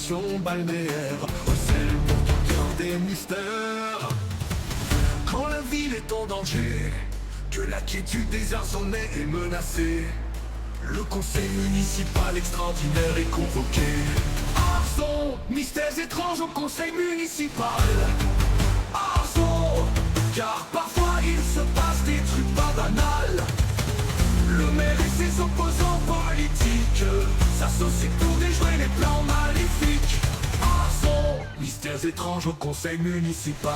station balnéaire, au sel pour tout garder mystère. Quand la ville est en danger, que la quiétude des Arzonnais est menacée, le conseil municipal extraordinaire est convoqué. Arzon, mystères étranges au conseil municipal. Arzon, car parfois il se passe des trucs pas banals. Le maire et ses opposants politiques s'associent pour déjouer les plans maléfiques. Arzon, mystères étranges au conseil municipal.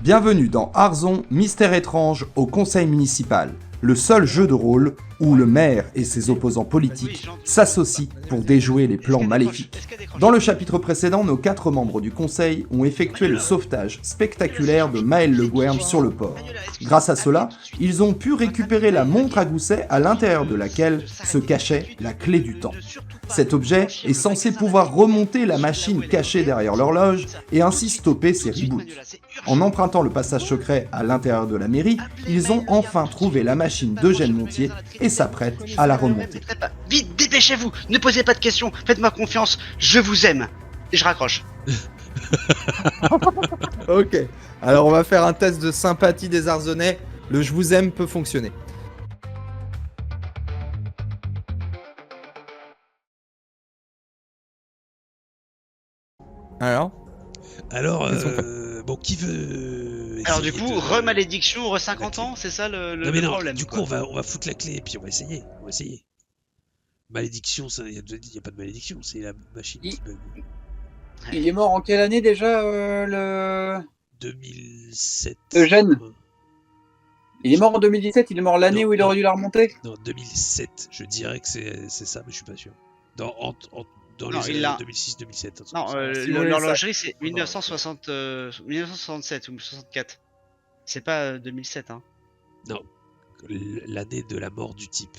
Bienvenue dans Arzon, Mystère étrange au conseil municipal, le seul jeu de rôle où le maire et ses opposants politiques s'associent pour déjouer les plans maléfiques. Dans le chapitre précédent, nos 4 membres du conseil ont effectué le sauvetage spectaculaire de Maël Le Gouern sur le port. Grâce à cela, ils ont pu récupérer la montre à gousset à l'intérieur de laquelle se cachait la clé du temps. Cet objet est censé pouvoir remonter la machine cachée derrière l'horloge et ainsi stopper ses reboots. En empruntant le passage secret à l'intérieur de la mairie, ils ont enfin trouvé la machine d'Eugène Montier et s'apprêtent à la remonter. Vite, dépêchez-vous, ne posez pas de questions, faites-moi confiance, je vous aime. Et je raccroche. Ok, alors on va faire un test de sympathie des Arzonnais. Le je vous aime peut fonctionner. Alors Qu'est-ce qu'on Bon, qui veut. Alors du essayer coup, de- re-malédiction, re-50 la clé. ans, c'est ça le Non, mais non, problème du coup, quoi. on va foutre la clé et puis on va essayer. On va essayer. Malédiction, il n'y a pas de malédiction, c'est la machine qui bug. Il est mort en quelle année déjà, le 2007. Eugène Ouais. Il est mort en 2017, il est mort l'année Non, où il non. aurait dû la remonter. Non, 2007. Je dirais que c'est ça, mais je suis pas sûr. Dans Non, les il années l'a- 2006-2007. Non, si vous voulez l'horlogerie c'est Non, 1967 ou 64. C'est pas 2007 hein. Non, l'année de la mort du type.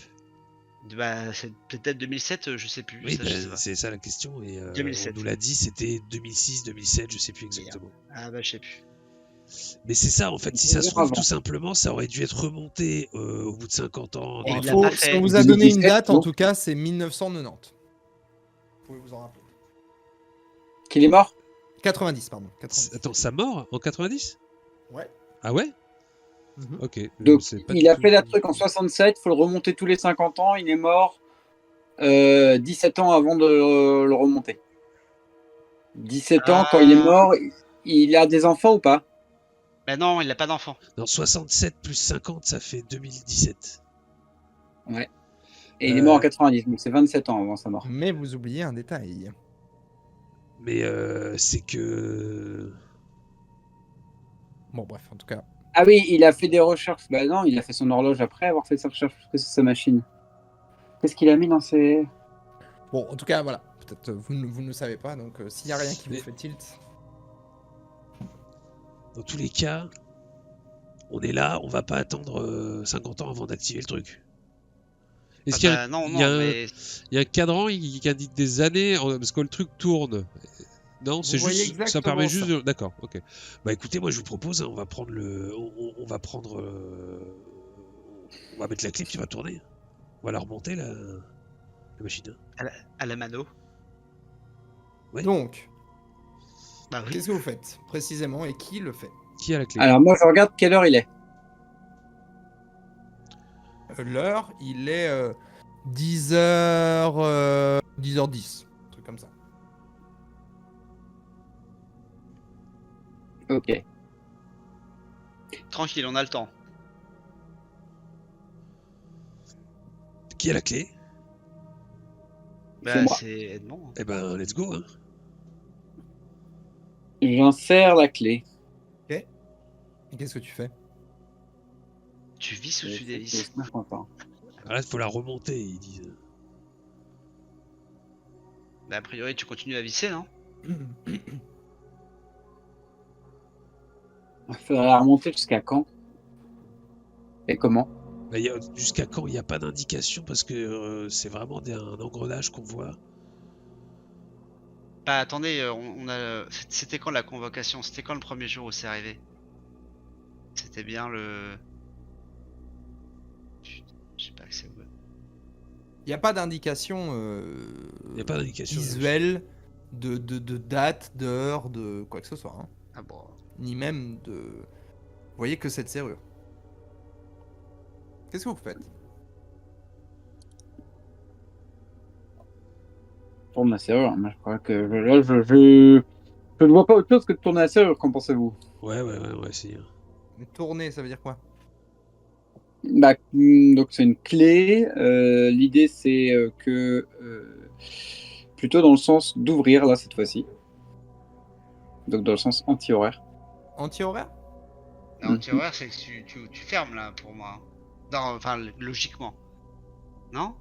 Bah c'est peut-être 2007, je sais plus. Oui, Ça, je sais ben, pas. c'est ça la question. Et 2007. on nous l'a dit, c'était 2006-2007, je sais plus exactement. Ah bah je sais plus. Mais c'est ça, en fait, si Il ça se est trouve, avant. tout simplement, ça aurait dû être remonté au bout de 50 ans. Et il l'a Info, pas ce fait. qu'on vous a donné une 2017, date, en non tout cas, c'est 1990. Vous pouvez vous en rappeler. Qu'il est mort 90, pardon. 90. Attends, sa mort en 90? Ouais. Ah ouais? Mhm. Ok. Donc c'est pas il du a tout- fait la truc en 67, faut le remonter tous les 50 ans, il est mort 17 ans avant de le remonter. 17 ans, quand il est mort, il a des enfants ou pas? Bah non, il a pas d'enfant. Non, 67 plus 50, ça fait 2017. Ouais. Et il est mort en 90, donc c'est 27 ans avant sa mort. Mais vous oubliez un détail. Mais c'est que. Bon, bref, en tout cas. Ah oui, il a fait des recherches. Bah non, il a fait son horloge après avoir fait ses recherches, parce que c'est sa machine. Qu'est-ce qu'il a mis dans ses... Bon, en tout cas, voilà. Peut-être vous ne le savez pas, donc s'il n'y a rien qui vous Mais- fait tilt. Dans tous les cas, on est là, on va pas attendre 50 ans avant d'activer le truc. Est-ce Ah qu'il y a, bah non, il non, y a un- mais il y a un cadran qui indique des années parce que le truc tourne? Non, c'est voyez juste, ça exactement permet ça. juste. D'accord, ok. Bah écoutez, moi je vous propose, hein, on va prendre on va prendre, on va mettre la clé puis on va tourner. On va la remonter la machine. à la mano. Oui. Donc, Bah oui. qu'est-ce que vous faites précisément et qui le fait? Qui a la clé? Alors moi, je regarde quelle heure il est. L'heure, il est 10h... 10h10. Un truc comme ça. Ok. Tranquille, on a le temps. Qui a la clé? Bah moi. c'est Edmond. Eh ben, let's go. Hein. J'insère la clé. Et qu'est-ce que tu fais? Tu vis au-dessus des vis. Alors là, il faut la remonter, ils disent. Bah a priori tu continues à visser, non? Il faudrait la remonter jusqu'à quand? Et comment? Bah, jusqu'à quand il n'y a pas d'indication parce que c'est vraiment un engrenage qu'on voit. Bah attendez, on a. C'était quand la convocation? C'était quand le premier jour où c'est arrivé? C'était bien le. Putain, j'ai pas accès au web. Il n'y a pas d'indication Y a pas d'indication. visuelle de date, d'heure, de quoi que ce soit. Hein. Ah bon. Ni même de... Vous voyez que cette serrure. Qu'est-ce que vous faites? Tourne la serrure. Moi, je crois que là, je ne vois pas autre chose que de tourner la serrure. Qu'en pensez-vous? Ouais, si. Mais tourner, ça veut dire quoi? Bah, donc c'est une clé. L'idée c'est que plutôt dans le sens d'ouvrir là cette fois-ci. Donc dans le sens anti-horaire. Anti-horaire? L'anti-horaire, c'est que tu fermes là pour moi. Non, enfin, logiquement. Non?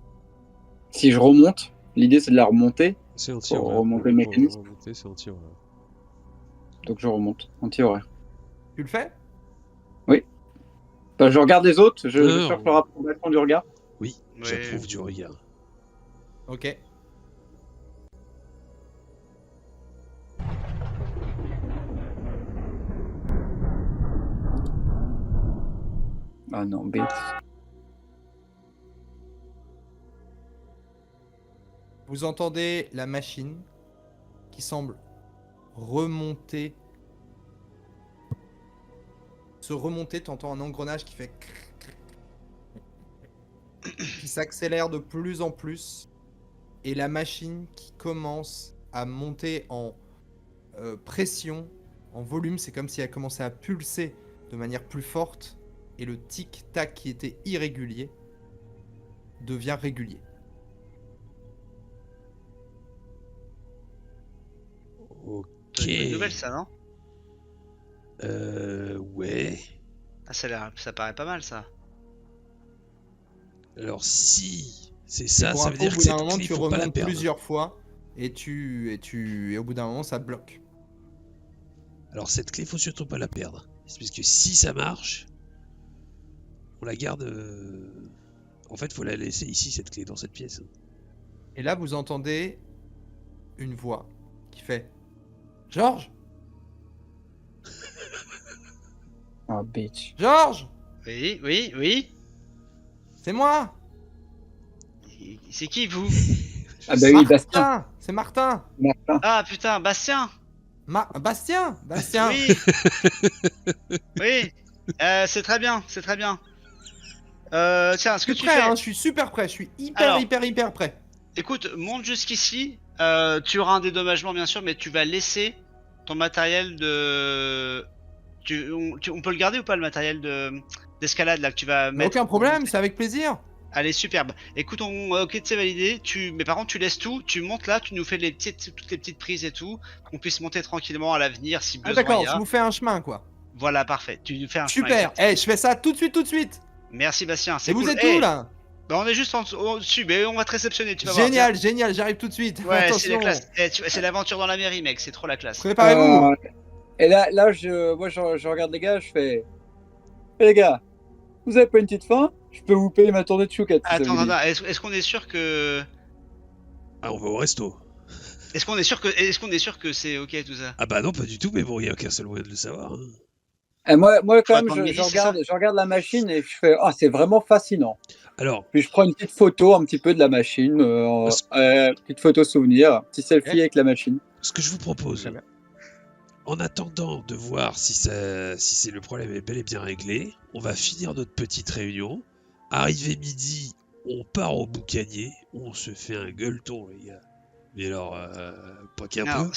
Si je remonte, l'idée c'est de la remonter. C'est Pour anti-horaire. remonter le mécanisme. Remonter, c'est anti-horaire. Donc je remonte anti-horaire. Tu le fais? Bah, je regarde les autres. Je Non. cherche le rapprochement du regard. Oui, Ouais. j'approuve du regard. Ok. Ah non, bête. Vous entendez la machine qui semble remonter. Se remonter, t'entends un engrenage qui fait... qui s'accélère de plus en plus. Et la machine qui commence à monter en pression, en volume. C'est comme si elle commençait à pulser de manière plus forte. Et le tic-tac qui était irrégulier devient régulier. Ok. C'est une nouvelle, ça, non? Ouais. Ah, ça paraît pas mal, ça. Alors si c'est ça, Pour ça info, veut dire au que bout cette d'un moment, clé, tu faut pas la remontes perdre. plusieurs fois et au bout d'un moment, ça bloque. Alors cette clé, faut surtout pas la perdre. C'est parce que si ça marche, on la garde. En fait, faut la laisser ici, cette clé, dans cette pièce. Et là, vous entendez une voix qui fait Georges, Ah, bitch. Georges, Oui. c'est moi. C'est qui, vous? Ah bah oui, Bastien. Martin, c'est Martin. Martin. Ah, putain, Bastien! Bastien. Oui! Oui! C'est très bien, c'est très bien. Tiens, ce Je que suis tu prêt, fais... hein, je suis super prêt, je suis hyper Alors. prêt. Écoute, monte jusqu'ici. Tu auras un dédommagement, bien sûr, mais tu vas laisser ton matériel de... On peut le garder ou pas, le matériel d'escalade, là, que tu vas mettre? Aucun problème, c'est avec plaisir. Allez, superbe. Écoute, ok, c'est validé. Mais par contre, tu laisses tout. Tu montes là, tu nous fais toutes les petites prises et tout. Qu'on puisse monter tranquillement à l'avenir si Ah besoin d'accord, il y je a. vous fais un chemin quoi. Voilà, parfait. Tu nous fais un chemin, Super, exact. je fais ça tout de suite. Merci, Bastien. C'est Et vous cool. êtes où là? Bah, on est juste au-dessus, mais on va te réceptionner, tu vas Génial, j'arrive tout de suite. voir. Ouais, c'est la Attention, classe. C'est l'aventure dans la mairie, mec. C'est trop la classe. préparez-vous. Et là moi, je regarde les gars, je fais. Eh, les gars, vous avez pas une petite faim? Je peux vous payer ma tournée de chouquette. si ça vous Attends, dit. est-ce qu'on est sûr que... Ah, on va au resto. Est-ce qu'on est sûr que c'est ok tout ça? Ah bah non, pas du tout, mais bon, il n'y a aucun seul moyen de le savoir. Hein. Et moi quand même, attendre midi, je c'est ça regarde la machine et je fais. Ah, c'est vraiment fascinant. Alors, Puis je prends une petite photo un petit peu de la machine, petite photo souvenir, petit selfie Ok. avec la machine. ce que je vous propose, Très bien. en attendant de voir si c'est le problème est bel et bien réglé, on va finir notre petite réunion. Arrivé midi, on part au boucanier, on se fait un gueuleton, les gars. Mais alors, pas qu'un Non, peu.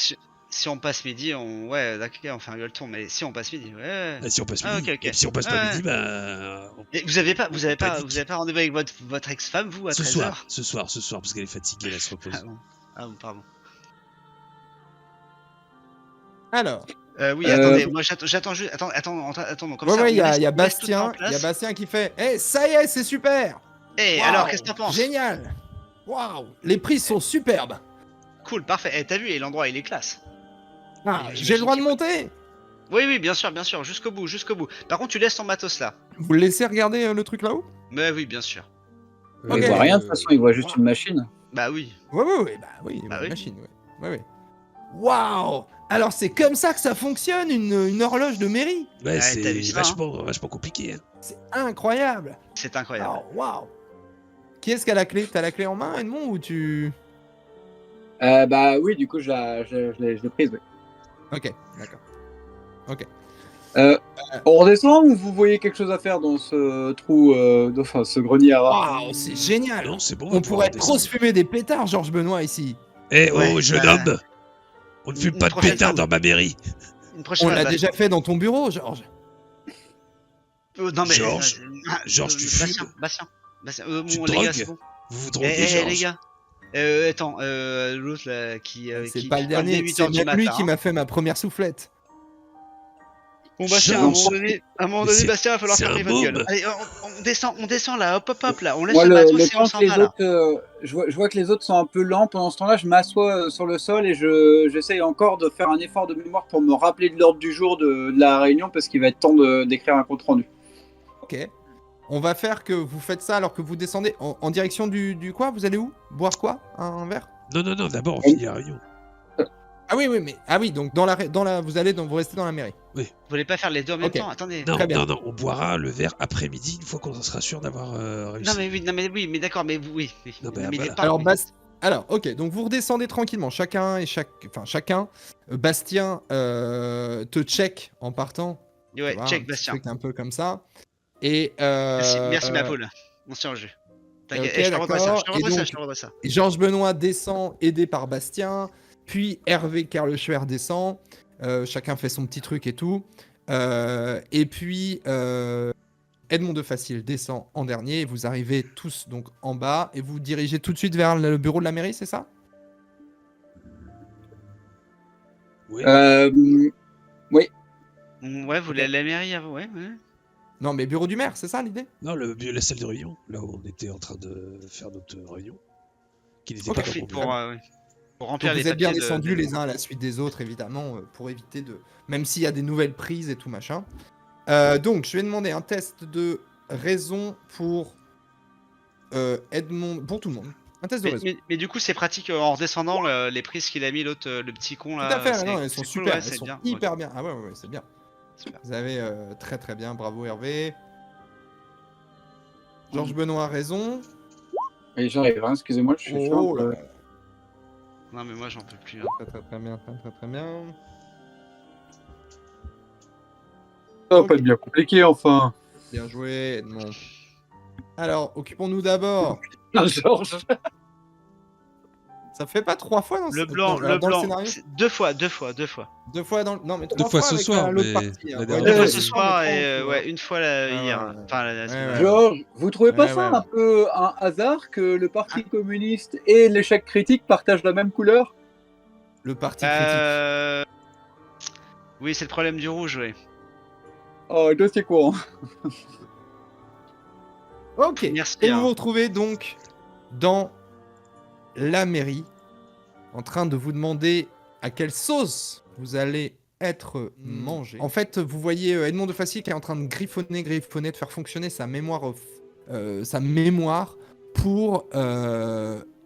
si on passe midi, ouais, d'accord, on fait un gueuleton, mais si on passe midi, ouais. Ah, si on passe Ah, midi, ok. et si on passe pas Ouais. midi, bah... Et vous avez pas panique. rendez-vous avec votre ex-femme, vous, à Ce 13h? soir, parce qu'elle est fatiguée, elle se repose. Ah bon, pardon. Alors, Oui, attendez, moi j'attends juste. Attends, donc comme ça. il y on laisse- a on laisse tout ça en Bastien, place. Bastien qui fait ça y est, c'est super. Eh, Waouh, alors, qu'est-ce que t'en penses? Génial. Waouh, les prises sont superbes. Cool, parfait. Eh, t'as vu, et l'endroit il est classe. Ah, Et j'ai le droit de j'imagine monter. Oui, bien sûr, jusqu'au bout. Par contre, tu laisses ton matos là. Vous le laissez regarder le truc là-haut? Mais oui, bien sûr. Il Ok. voit rien de toute façon, il voit juste une machine. Bah oui. Ouais, oui, Bah une oui. machine, ouais. Waouh. Alors c'est comme ça que ça fonctionne une horloge de mairie. Ouais, Ouais, c'est t'as vu ça, vachement compliqué. Hein. C'est incroyable. C'est incroyable. Waouh. Qui est-ce qui a la clé? T'as la clé en main, Edmond, ou tu... Bah oui, du coup, je l'ai prise, oui. Ok, d'accord. Ok. On redescend ou vous voyez quelque chose à faire dans ce trou, enfin ce grenier à rats? Waouh, c'est génial! Non, c'est bon. On va pourrait pouvoir trop descendre. se fumer des pétards, Georges Benoît, ici. Eh Ouais, oh, jeune bah, homme, on ne fume une pas de prochaine pétard fois. dans ma mairie. Une prochaine On fois, l'a Bastien. déjà fait dans ton bureau, Georges. Non mais Georges, Georges, tu fumes? Bastien. Tu Bon, te les gars, drogues? c'est bon. Vous vous Eh, droguez, les Georges? gars. Attends, l'autre là C'est qui pas le parle dès dernier, 8 c'est h du même lui matin. qui m'a fait ma première soufflette. Bon Bastien, à un Georges, moment donné, mais c'est- Bastien, il va falloir c'est fermer un votre gueule. môme. Allez, on descend là, hop là, on laisse Moi, le matos et on temps s'en que les va là. autres, je vois que les autres sont un peu lents. Pendant ce temps-là, je m'assois sur le sol et j'essaye encore de faire un effort de mémoire pour me rappeler de l'ordre du jour de la réunion parce qu'il va être temps d'écrire un compte rendu. Ok. On va faire que vous faites ça alors que vous descendez en direction du quoi? Vous allez où? Boire quoi? Un verre? Non, d'abord, on finit la réunion. Ah oui, mais donc vous restez dans la mairie. Vous voulez pas faire les deux en même Ok. temps? Attendez. Non, Très bien. non, on boira le verre après-midi une fois qu'on sera sûr d'avoir réussi. Non mais oui, mais d'accord, mais vous, oui. Non, mais il voilà. est pas. Alors, ok, donc vous redescendez tranquillement, chacun. Bastien te check en partant. Ouais, Tu vois, un check petit Bastien. truc un peu comme ça. Et Merci ma poule. On se tient au jeu. T'inquiète, ok, je te redresse ça, d'accord. Et donc, je te redresse ça. Georges Benoît descend, aidé par Bastien. Puis Hervé Kerleschwer descend. Chacun fait son petit truc et tout. Et puis Edmond de Facile descend en dernier. Vous arrivez tous donc en bas et vous dirigez tout de suite vers le bureau de la mairie, c'est ça? Oui. Oui. Ouais, vous voulez aller à la mairie avant, ouais. Non, mais bureau du maire, c'est ça l'idée? Non, la salle de réunion, là où on était en train de faire notre réunion. Qui n'était Ok. pas Parfait dans mon pour, bureau. ouais. Pour remplir Donc les vous êtes bien papiers descendus les uns à la suite des autres, évidemment, pour éviter de... Même s'il y a des nouvelles prises et tout machin. Donc, je vais demander un test de raison pour Edmond... Pour tout le monde. Un test de raison. Mais du coup, c'est pratique en redescendant les prises qu'il a mis l'autre, le petit con là. Tout à fait, c'est- non, elles c'est sont cool, super, ouais, elles c'est sont bien. hyper Ok, bien. Ah ouais, c'est bien. super. Vous avez très très bien, bravo Hervé. Georges Benoît a raison. Et j'arrive, hein, excusez-moi, je suis Oh un là peu... là. Non mais moi j'en peux plus. Hein. Très bien, très bien. Ça va pas être bien compliqué, enfin. Bien joué, Edmond. Alors, occupons-nous d'abord. Georges. Ça fait pas 3 fois dans Le blanc, dans le blanc. scénario? C'est deux fois. 2 fois dans le... Non, mais 3 fois ce avec soir, l'autre mais partie. la hein. dernière Deux fois Ouais, ce ouais, soir mais et tranquille, une fois Ouais, hier. ouais. Enfin la semaine Ouais, dernière. Georges, vous trouvez pas Ouais, ça ouais. un peu un hasard que le Parti communiste et l'échec critique partagent la même couleur? Le parti critique. Oui, c'est le problème du rouge, ouais. Oh, dossier courant. Ok. Merci, Et hein. vous vous retrouvez donc dans la mairie, en train de vous demander à quelle sauce vous allez être mangé. En fait, vous voyez Edmond de Facile qui est en train de griffonner, de faire fonctionner sa mémoire pour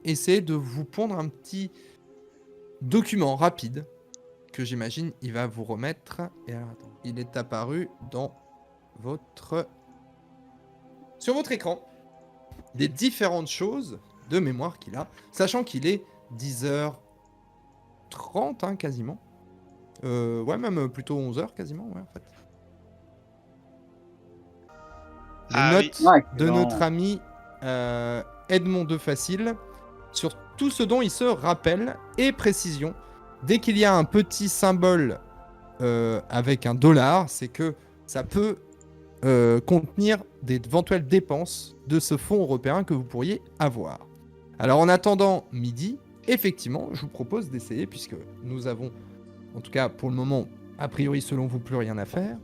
essayer de vous pondre un petit document rapide que j'imagine il va vous remettre. Et alors, attends, il est apparu sur votre écran des différentes choses de mémoire qu'il a, sachant qu'il est 10h30 hein, quasiment. Ouais, même plutôt 11h quasiment, ouais, en fait. Les Ah, notes Ouais, de non. notre ami Edmond de Facile sur tout ce dont il se rappelle et précision. Dès qu'il y a un petit symbole avec un dollar, c'est que ça peut contenir d'éventuelles dépenses de ce fonds européen que vous pourriez avoir. Alors en attendant midi, effectivement, je vous propose d'essayer, puisque nous avons, en tout cas pour le moment, a priori selon vous, plus rien à faire.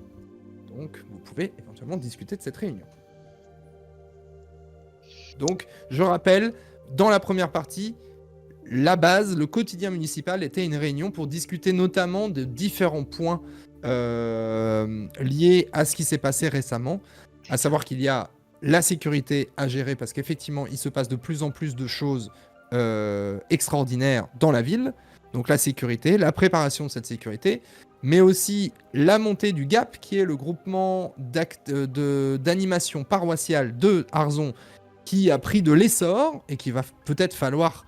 Donc vous pouvez éventuellement discuter de cette réunion. Donc je rappelle, dans la première partie, la base, le quotidien municipal était une réunion pour discuter notamment de différents points liés à ce qui s'est passé récemment, à savoir qu'il y a la sécurité à gérer parce qu'effectivement il se passe de plus en plus de choses extraordinaires dans la ville, donc la sécurité, la préparation de cette sécurité, mais aussi la montée du GAP qui est le groupement d'animation paroissiale de Arzon qui a pris de l'essor et qu'il va peut-être falloir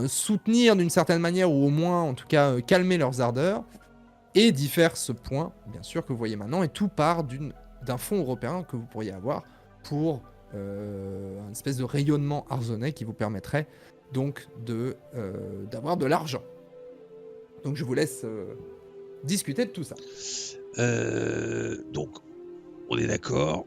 soutenir d'une certaine manière, ou au moins, en tout cas, calmer leurs ardeurs, et diffère ce point, bien sûr, que vous voyez maintenant, et tout part d'un fonds européen que vous pourriez avoir pour une espèce de rayonnement arzonnais qui vous permettrait donc d'avoir de l'argent. Donc je vous laisse discuter de tout ça. Donc, on est d'accord.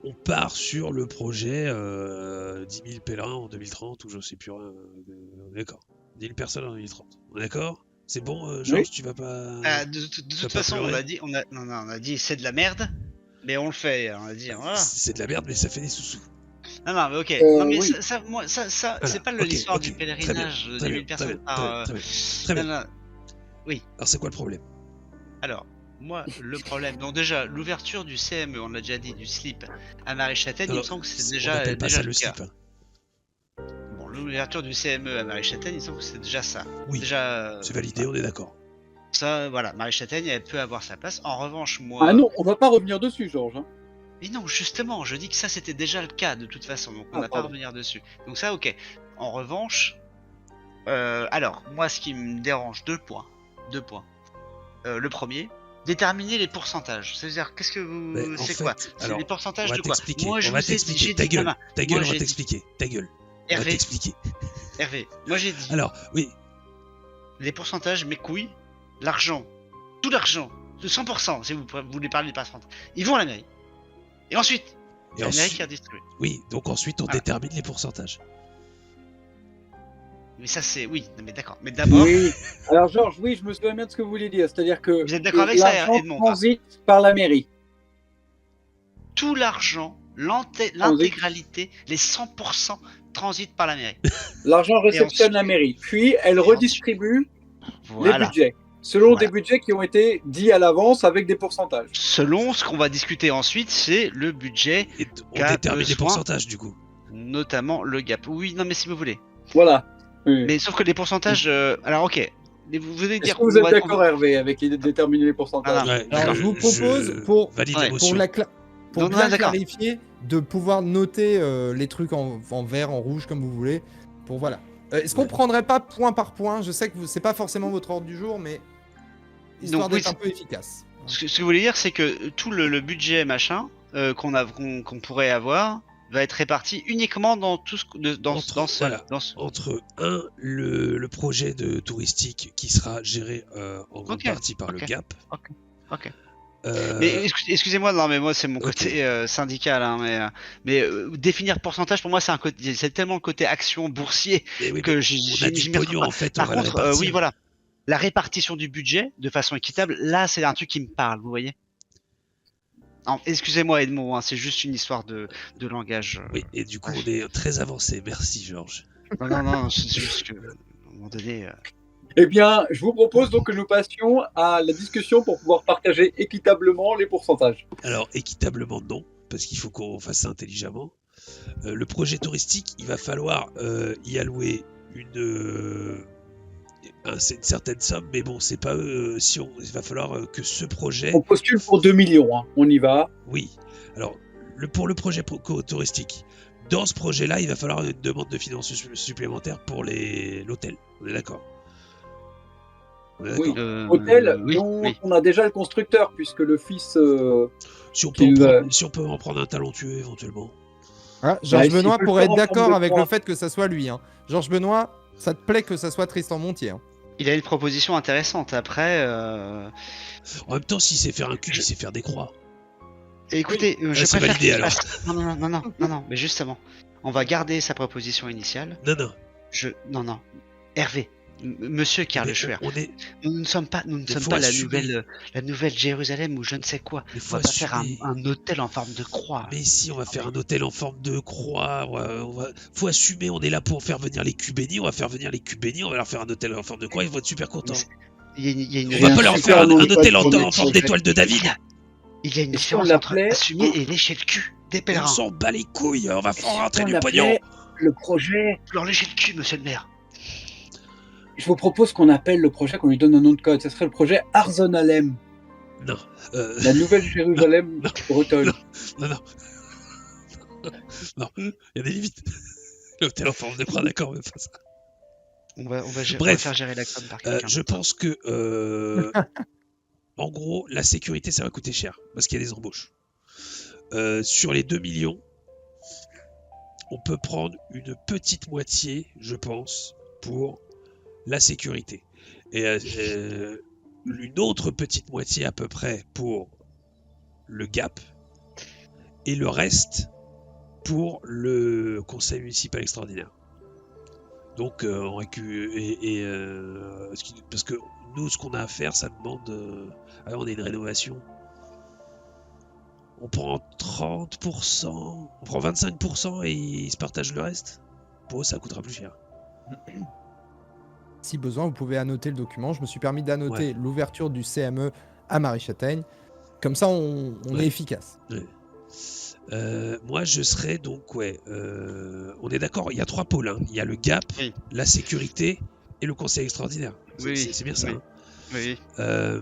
On part sur le projet 10 000 pèlerins en 2030, ou je sais plus rien. On est d'accord. 10 000 personnes en 2030. On est d'accord? C'est bon, Georges, Oui. tu vas pas... De tu vas toute pas façon, pleurer on a dit c'est de la merde, mais on le fait. On a dit voilà. C'est de la merde, mais ça fait des sous-sous. Non, mais ok. Non, mais oui. ça, Voilà, c'est pas ok, l'histoire ok, du très bien, pèlerinage de très 10 000 bien, personnes. très bien, très bien. Non, non. Alors, c'est quoi le problème? Alors, moi, le problème. Donc déjà, l'ouverture du CME, on l'a déjà dit, du slip à Marie-Châtaigne, il me semble que c'est on déjà n'appelle pas déjà ça le le cas. slip. Hein. Bon, l'ouverture du CME à Marie-Châtaigne, il me semble que c'est déjà ça. Oui, Déjà, c'est validé, on est d'accord. ça, voilà, Marie-Châtaigne, elle peut avoir sa place. En revanche, moi. Ah non, on va pas revenir dessus, Georges. Hein. Mais non, justement, je dis que ça c'était déjà le cas de toute façon, donc on n'a pas à pardon. revenir dessus. Donc ça, ok. En revanche, alors, moi ce qui me dérange, deux points. Le premier, déterminer les pourcentages. C'est-à-dire, qu'est-ce que Mais vous. en C'est fait, quoi? C'est alors, les on pourcentages va de quoi? t'expliquer, Moi je on va vous ai dit, t'expliquer. j'ai Ta dit. gueule, Non, non, ta gueule, moi, on va j'ai dit- t'expliquer. Ta gueule, on va Hervé, t'expliquer. Hervé, moi j'ai dit, Alors, oui, les pourcentages, mes couilles, l'argent, tout l'argent, de 100%, si vous voulez parler des pourcentages, ils vont à la mairie. Et ensuite, et c'est la mairie ensuite, qui a distribué. oui, donc ensuite on Voilà. détermine les pourcentages. Mais ça c'est. Oui, non, mais d'accord. Mais d'abord, Oui. Alors, Georges, oui, je me souviens bien de ce que vous vouliez dire. C'est-à-dire que vous êtes d'accord avec ça, l'argent Edmond, ou pas? transite par la mairie. Tout l'argent, l'intégralité, les 100% transitent par la mairie. L'argent réceptionne la ensuite- mairie. Puis, elle redistribue les Voilà. budgets. Selon Voilà. des budgets qui ont été dits à l'avance avec des pourcentages. Selon ce qu'on va discuter ensuite, c'est le budget, Et on Qu'a détermine les besoin- pourcentages du coup. notamment le gap. Oui, non, mais si vous voulez. Voilà. Oui. Mais sauf que les pourcentages. Alors, ok. Mais vous venez de Est-ce dire que vous êtes d'accord, Hervé, avec l'idée de déterminer les pourcentages? Non, Ouais, Alors, je vous propose, pour valide ouais, l'émotion. pour Non, bien non, d'accord. clarifier, de pouvoir noter les trucs en vert, en rouge, comme vous voulez. Pour voilà. Est-ce qu'on Ouais. prendrait pas point par point? Je sais que c'est pas forcément votre ordre du jour, mais histoire Donc, oui, d'être un peu efficace. Ce que vous voulez dire, c'est que tout le budget machin qu'on pourrait avoir va être réparti uniquement dans tout ce Voilà. dans ce- Entre le projet de touristique qui sera géré en grande Ok, partie par le ok. GAP. Ok. Euh, Mais excusez-moi, non, mais moi c'est mon ok. côté syndical, hein, mais définir pourcentage pour moi c'est tellement le côté action boursier mais oui, que mais j'y on a du m'y retrouve pognon pas. en fait, on Par va le contre, répartir. oui, voilà, la répartition du budget de façon équitable, là c'est un truc qui me parle, vous voyez. Excusez-moi Edmond, hein, c'est juste une histoire de langage. Oui, et du coup on est très avancé. Merci Georges. Non, c'est juste que à un moment donné. Eh bien, je vous propose donc que nous passions à la discussion pour pouvoir partager équitablement les pourcentages. Alors équitablement non, parce qu'il faut qu'on fasse ça intelligemment. Le projet touristique, il va falloir y allouer une certaine somme, mais bon, c'est pas il va falloir que ce projet, On postule pour 2 millions, hein. On y va. oui. Alors pour le projet touristique, dans ce projet-là, il va falloir une demande de finances supplémentaires pour l'hôtel. On est d'accord? On est Oui. d'accord. Hôtel Oui, dont oui. on a déjà le constructeur, puisque le fils... Si on peut en prendre un talentueux éventuellement. Ah, Georges s'il Benoît peut le pourrait faire être en forme d'accord de avec point. le fait que ça soit lui. Hein. Georges Benoît, ça te plaît que ça soit Tristan Montier? Hein. Il a une proposition intéressante. Après, En même temps, s'il sait faire un cube, il sait faire des croix. écoutez, je c'est préfère validé, qu'il alors. fasse- Non, mais justement, on va garder sa proposition initiale. Non, non. Non, Hervé, Monsieur Karl mais Schwer, on est. nous ne sommes pas faut la assumer. nouvelle Jérusalem ou je ne sais quoi. Mais On faut va pas faire assumer. un hôtel en forme de croix. Mais ici, on va faire un hôtel en forme de croix. Faut assumer, on est là pour faire venir les cubénis. On va faire venir les cubénis, on va leur faire un hôtel en forme de croix. Ils vont être super contents. Il y a une, On va pas leur super faire un nom de hôtel en projet. forme d'étoile de David. il y a une Est-ce qu'on différence entre l'appelait- assumer et lécher le cul des On pèlerins. s'en bat les couilles. On va faire rentrer On du l'appelait pognon. le projet... Leur lécher le cul, monsieur le maire. Je vous propose qu'on appelle le projet, qu'on lui donne un nom de code. Ce serait le projet Arzonalem, Non. la nouvelle Jérusalem bretonne. Non. Non, il y a des limites. L'hôtel en forme de bras, d'accord, mais pas ça. On va Bref, faire gérer la com par quelqu'un. je pense que, en gros, la sécurité, ça va coûter cher, parce qu'il y a des embauches. Sur les 2 millions, on peut prendre une petite moitié, je pense, pour la sécurité. Et une autre petite moitié à peu près pour le GAP, et le reste pour le conseil municipal extraordinaire. Donc parce que nous, ce qu'on a à faire, ça demande... alors on a une rénovation. On prend 30%, on prend 25% et ils se partagent le reste. Pour eux, ça coûtera plus cher. Si besoin, vous pouvez annoter le document. Je me suis permis d'annoter l'ouverture du CME à Marie-Châtaigne. Comme ça, on est efficace. Ouais. Moi, je serais donc, on est d'accord, il y a 3 pôles. Hein. Il y a le GAP, la sécurité et le conseil extraordinaire. C'est bien ça. Oui. Hein.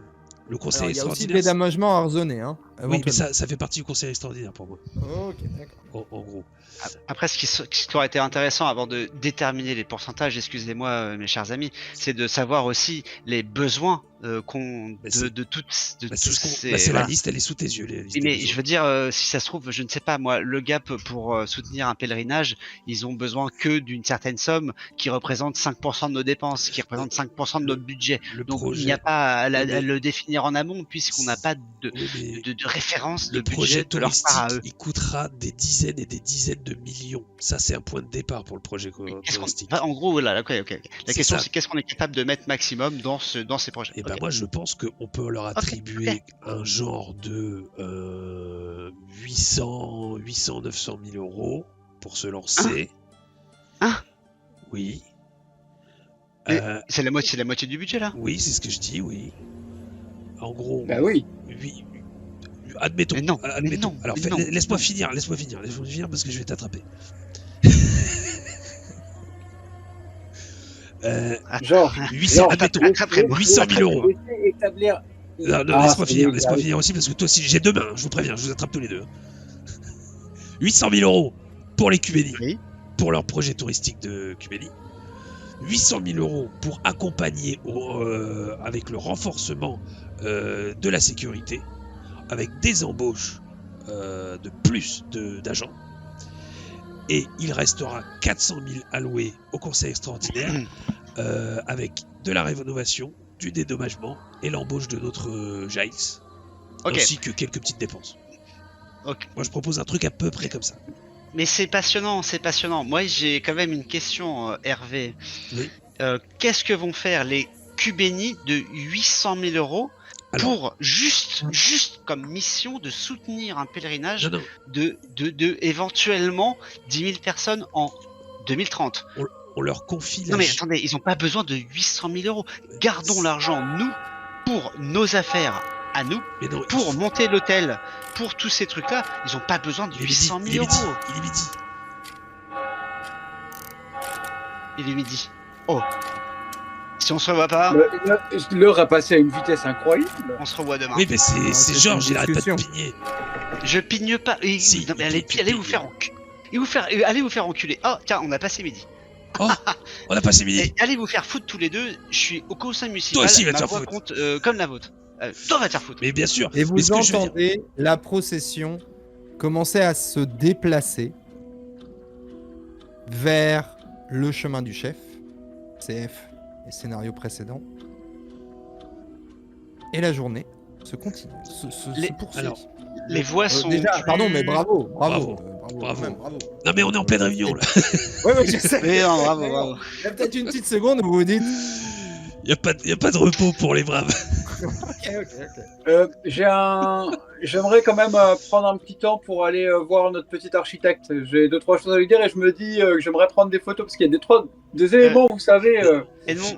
Le conseil Alors, il y a aussi extraordinaire. le dédommagement à Arzonnet. Hein, oui, mais ça fait partie du conseil extraordinaire pour moi. Ok, d'accord. En gros. Après, ce qui aurait été intéressant avant de déterminer les pourcentages, excusez-moi mes chers amis, c'est de savoir aussi les besoins de toutes ces... c'est la liste, elle est sous tes yeux. Mais je veux dire, si ça se trouve, je ne sais pas, moi, le GAP pour soutenir un pèlerinage, ils ont besoin que d'une certaine somme qui représente 5% de nos dépenses, qui représente 5% de notre budget. Donc il n'y a pas à le définir en amont puisqu'on n'a pas de référence de budget de leur part à eux. Il coûtera des dizaines et des dizaines de millions. Ça, c'est un point de départ pour le projet touristique. En gros, voilà, ok. La question, c'est qu'est-ce qu'on est capable de mettre maximum dans ces projets. Et moi, je pense qu'on peut leur attribuer un genre de 800, 900 000 euros pour se lancer. Oui. C'est la moitié du budget, là? Oui, c'est ce que je dis, oui. En gros. Bah oui. Admettons. Mais non. Alors, laisse-moi finir parce que je vais t'attraper. Genre, 800 000 euros. Établir... Non, laisse-moi finir aussi parce que toi aussi, j'ai 2 mains, je vous préviens, je vous attrape tous les deux. 800 000 euros pour les Cubéli, pour leur projet touristique de Cubéli. 800 000 euros pour accompagner avec le renforcement de la sécurité, avec des embauches de plus d'agents. Et il restera 400 000 alloués au conseil extraordinaire avec de la rénovation, du dédommagement et l'embauche de notre Jaix, ainsi que quelques petites dépenses. Moi, je propose un truc à peu près comme ça. Mais c'est passionnant. Moi, j'ai quand même une question, Hervé. Oui. Qu'est-ce que vont faire les Cubéni de 800 000 euros pour juste comme mission de soutenir un pèlerinage de éventuellement 10 000 personnes en 2030. On leur confie Non mais attendez, ils n'ont pas besoin de 800 000 euros. Gardons l'argent, nous, pour nos affaires à nous, pour monter l'hôtel, pour tous ces trucs-là. Ils n'ont pas besoin de 800 000 euros. Il est midi. Oh. Si on se revoit pas, l'heure a passé à une vitesse incroyable. On se revoit demain. Oui, mais c'est Georges, il arrête pas de pigner. Je pigne pas. Si, non, mais allez vous faire enculer. Oh, tiens, on a passé midi. Oh, on a passé midi. Allez vous faire foutre tous les deux. Je suis au conseil municipal. Toi aussi, va te ma faire voix foutre. compte comme la vôtre. Toi, va te faire foutre. Mais bien sûr. Et vous entendez la procession commencer à se déplacer vers le chemin du chef, CF et scénario précédent. Et la journée se continue, se poursuit. Alors, les voix sont... Déjà, pardon, mais bravo. Non, mais on est en pleine réunion, là. Ouais, je sais. Mais non, bravo. Il y a peut-être une petite seconde où vous vous dites... Il n'y a pas de repos pour les braves. Ok. J'aimerais quand même prendre un petit temps pour aller voir notre petit architecte. J'ai 2-3 choses à lui dire et je me dis que j'aimerais prendre des photos parce qu'il y a des éléments, vous savez. Et non,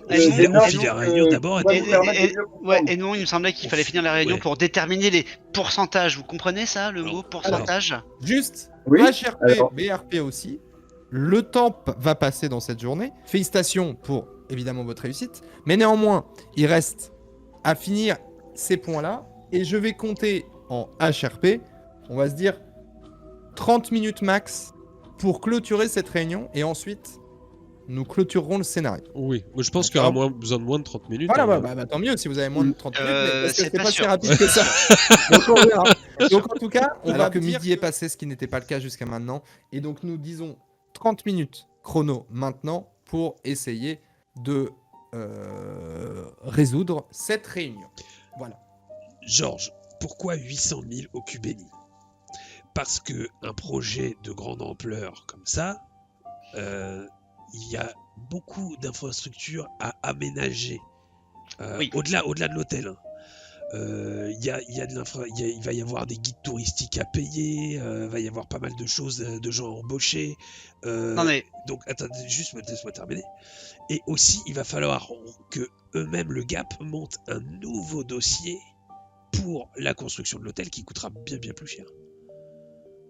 il me semblait qu'il fallait finir la réunion pour déterminer les pourcentages. Vous comprenez ça, le mot pourcentage? Juste, oui, HRP, BRP aussi. Le temps va passer dans cette journée. Félicitations pour évidemment votre réussite. Mais néanmoins, il reste à finir ces points-là. Et je vais compter en HRP. On va se dire 30 minutes max pour clôturer cette réunion et ensuite nous clôturerons le scénario. Oui, moi je pense qu'il y aura besoin de moins de 30 minutes. Voilà, hein. bah, tant mieux si vous avez moins de 30 minutes, mais parce que c'est c'est pas pas si sûr. rapide que ça. Donc on verra. Donc en tout cas, on Alors va que midi est passé, ce qui n'était pas le cas jusqu'à maintenant. Et donc nous disons 30 minutes chrono maintenant pour essayer de résoudre cette réunion. Voilà. Georges, pourquoi 800 000 au Cubéni? Parce que un projet de grande ampleur comme ça, il y a beaucoup d'infrastructures à aménager. Oui. Au-delà de l'hôtel. Hein. Il va y avoir des guides touristiques à payer, il va y avoir pas mal de choses, de gens à embaucher. Non mais Donc, attends, juste laisse-moi terminer. Et aussi, il va falloir que eux-mêmes, le GAP, monte un nouveau dossier pour la construction de l'hôtel qui coûtera bien plus cher.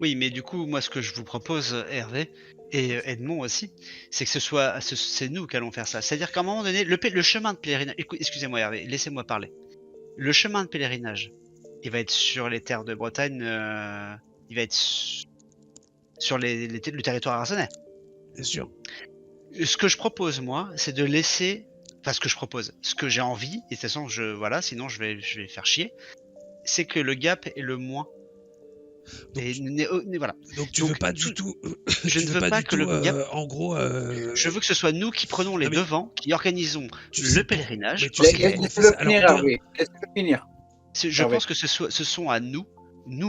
oui, mais du coup, moi, ce que je vous propose, Hervé et Edmond aussi, c'est que c'est nous qui allons faire ça. C'est-à-dire qu'à un moment donné, le chemin de pèlerinage. Excusez-moi, Hervé, laissez-moi parler. Le chemin de pèlerinage, il va être sur les terres de Bretagne. Il va être sur le territoire arcenais. Bien sûr. Ce que je propose, moi, c'est de laisser. Enfin, ce que j'ai envie, et de toute façon, sinon je vais faire chier, c'est que le gap est le moins. Voilà. Donc tu veux pas du tout. Je tu ne veux veux pas du que le tout, gap. en gros. Je veux que ce soit nous qui prenons les Ah, mais- devants, qui organisons Tu le sais pèlerinage. mais tu sais Laisse-le pourquoi on fait ça? finir, Alors, Hervé. Laisse-le finir. Je Hervé. pense que ce sont à nous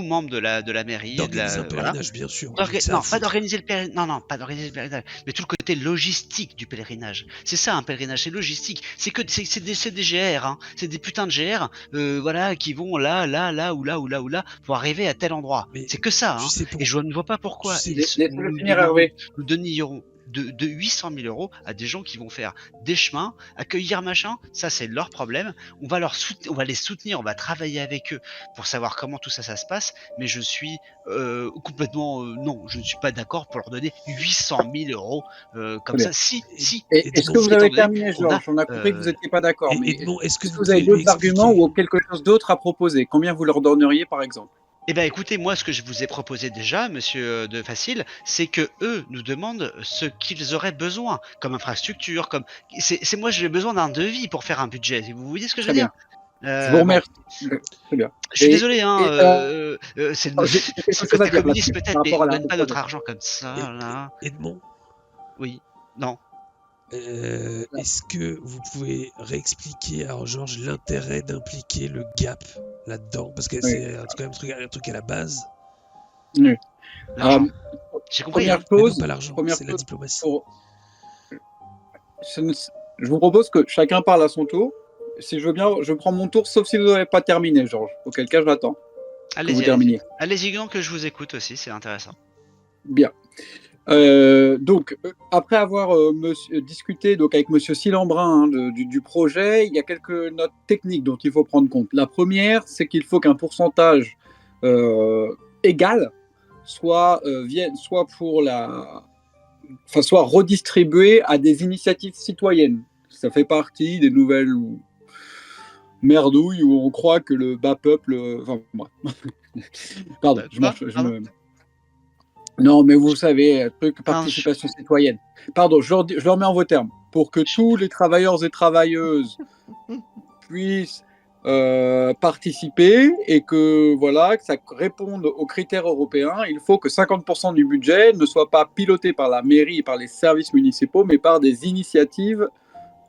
membres de la mairie, d'organiser un voilà. pèlerinage, bien sûr. Non, pas d'organiser le pèlerinage. Non, pas d'organiser le pèlerinage. Mais tout le côté logistique du pèlerinage. C'est ça un pèlerinage, c'est logistique. C'est des GR, hein. C'est des putains de GR, voilà, qui vont là, ou là, pour arriver à tel endroit. Mais C'est que ça, tu hein. sais pour- Et je ne vois pas pourquoi tu sais- Laisse-le finir, Hervé. nous donnerons de 800 000 euros à des gens qui vont faire des chemins, accueillir machin, ça c'est leur problème. On va les soutenir, on va travailler avec eux pour savoir comment tout ça se passe. Mais je suis complètement non, je ne suis pas d'accord pour leur donner 800 000 euros comme Très ça. Si. Et est-ce que vous étant avez donné terminé, qu'on a, Georges? On a compris que vous n'étiez pas d'accord. Mais Edmond, est-ce que est-ce que vous vous avez pouvez lui d'autres arguments expliquer? ou quelque chose d'autre à proposer? Combien vous leur donneriez, par exemple? Eh ben écoutez, moi ce que je vous ai proposé déjà, monsieur de Facile, c'est que eux nous demandent ce qu'ils auraient besoin comme infrastructure, c'est moi j'ai besoin d'un devis pour faire un budget. Vous voyez ce que je veux Très dire? Je vous remercie. Très bien. Je suis Et- désolé, hein. C'est j'ai quelque c'est le chose à côté dire communiste là-dessus, peut-être, par mais rapport on à la donne pas notre projet. argent comme ça, là. Edmond, Oui, non. est-ce que vous pouvez réexpliquer à Georges l'intérêt d'impliquer le GAP là-dedans? Parce que Oui. c'est quand même un truc à la base. L'argent. J'ai compris. Première Hein. Mais non, chose, pas l'argent, première c'est la chose diplomatie. je vous propose que chacun parle à son tour. Si je veux bien, je prends mon tour, sauf si vous n'avez pas terminé, Georges. Auquel cas, je l'attends. Que vous Allez-y, terminiez. allez-y, non, que je vous écoute aussi, c'est intéressant. Bien. Donc, après avoir discuté donc, avec Monsieur Silembrin du projet, il y a quelques notes techniques dont il faut prendre compte. La première, c'est qu'il faut qu'un pourcentage égal soit redistribué à des initiatives citoyennes. Ça fait partie des nouvelles merdouilles où on croit que le bas peuple. Enfin, bref. Pardon, Non, mais vous savez, truc participation citoyenne. Pardon, je le remets en vos termes. Pour que tous les travailleurs et travailleuses puissent participer et que ça réponde aux critères européens, il faut que 50% du budget ne soit pas piloté par la mairie et par les services municipaux, mais par des initiatives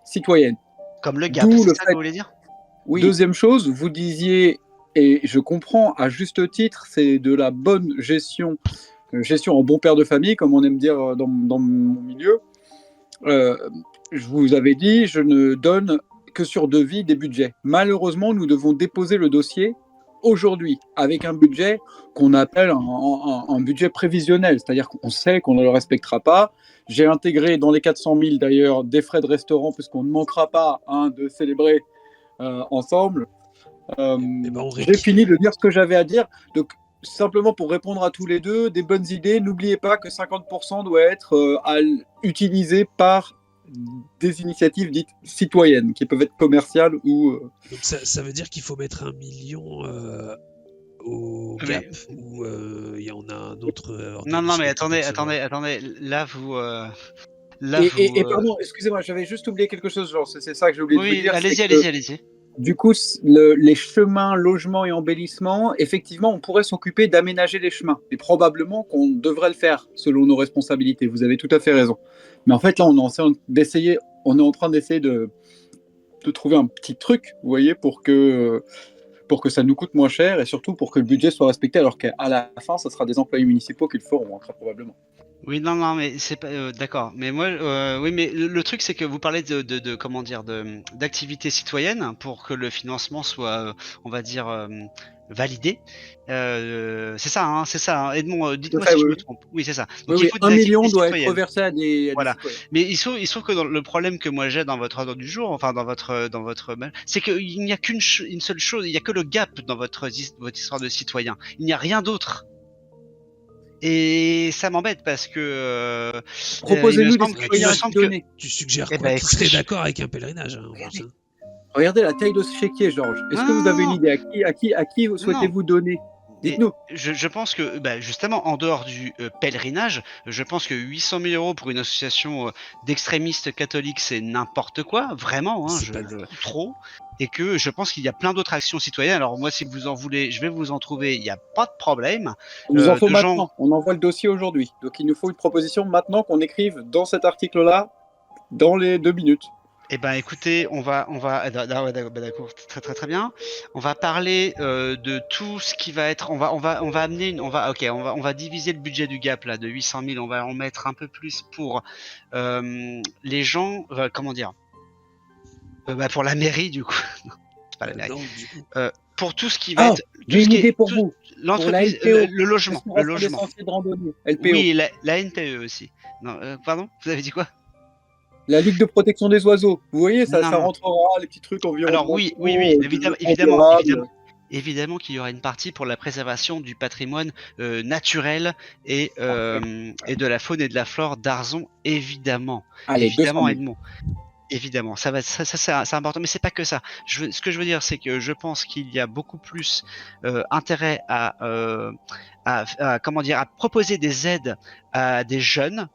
citoyennes. Comme le GAP, c'est ça que vous voulez dire? Oui. Deuxième chose, vous disiez, et je comprends à juste titre, c'est de la bonne gestion en bon père de famille, comme on aime dire dans mon milieu. Je vous avais dit, je ne donne que sur devis des budgets. Malheureusement, nous devons déposer le dossier aujourd'hui avec un budget qu'on appelle un budget prévisionnel, c'est-à-dire qu'on sait qu'on ne le respectera pas. J'ai intégré dans les 400 000 d'ailleurs des frais de restaurant puisqu'on ne manquera pas de célébrer ensemble. J'ai fini de dire ce que j'avais à dire. Donc, simplement pour répondre à tous les deux, des bonnes idées. N'oubliez pas que 50% doit être utilisé par des initiatives dites citoyennes, qui peuvent être commerciales ou... Donc ça veut dire qu'il faut mettre 1 million au Mais- Gap ou il y en a un autre Non, non, mais organisme qui attendez. Là, vous. Et pardon, excusez-moi, j'avais juste oublié quelque chose, genre, c'est ça que j'ai oublié de vous Oui, dire. allez-y, c'est que, allez-y. Du coup, les chemins, logements et embellissements, effectivement, on pourrait s'occuper d'aménager les chemins. Et probablement qu'on devrait le faire selon nos responsabilités. Vous avez tout à fait raison. Mais en fait, là, on est en train d'essayer de trouver un petit truc, vous voyez, pour que ça nous coûte moins cher et surtout pour que le budget soit respecté, alors qu'à la fin, ce sera des employés municipaux qui le feront, hein, très probablement. Oui, non, mais c'est pas d'accord. Mais moi, oui, mais le truc, c'est que vous parlez de comment dire, d'activités citoyennes pour que le financement soit, on va dire, validé. C'est ça, hein, c'est ça. Hein. Edmond, dites-moi fait, si je oui, me oui. trompe. Oui, c'est ça. Oui, Donc il oui, faut 1 des million activités doit être citoyennes. reversé à des Voilà. citoyens. Mais il se trouve que le problème que moi j'ai dans votre ordre du jour, enfin dans votre mail, c'est qu'il n'y a une seule chose, il n'y a que le gap dans votre histoire de citoyen. Il n'y a rien d'autre. Et ça m'embête parce que Proposez-nous des il me citoyens semble à que donner. Tu suggères Eh quoi? ben, Qui écoutez, serait d'accord avec un pèlerinage en plus, hein. Regardez la taille de ce chéquier, Georges. Est-ce que vous avez une idée à qui souhaitez-vous donner? Dites-nous. Je pense que, justement, en dehors du pèlerinage, je pense que 800 000 € pour une association d'extrémistes catholiques, c'est n'importe quoi, vraiment, hein, C'est pas trop. Et que je pense qu'il y a plein d'autres actions citoyennes. Alors moi, si vous en voulez, je vais vous en trouver, il n'y a pas de problème. Il nous en faut de gens- maintenant. On envoie le dossier aujourd'hui. Donc il nous faut une proposition maintenant qu'on écrive dans cet article-là dans les 2 minutes. Eh ben, écoutez, on va, d'accord, très bien. On va parler de tout ce qui va être, on va amener, on va diviser le budget du Gap là de 800 000. On va en mettre un peu plus pour les gens, comment dire, pour la mairie du coup. C'est pas la mairie. Non, du coup. Pour tout ce qui va Ah, être, tout j'ai ce une qui est- idée pour tout- vous. l'entreprise, Pour la LPO. le logement, Restauration des sentiers de randonnée. LPO. Oui, la NPE aussi. Non, pardon, vous avez dit quoi? La Ligue de protection des oiseaux. Vous voyez, ça Non. rentrera, les petits trucs environnementaux. Alors oui, évidemment, évidemment qu'il y aura une partie pour la préservation du patrimoine naturel et de la faune et de la flore d'Arzon, évidemment. Allez, Évidemment, 200 000. Edmond. Évidemment, ça c'est important, mais c'est pas que ça. Ce que je veux dire, c'est que je pense qu'il y a beaucoup plus intérêt à comment dire, à proposer des aides à des jeunes,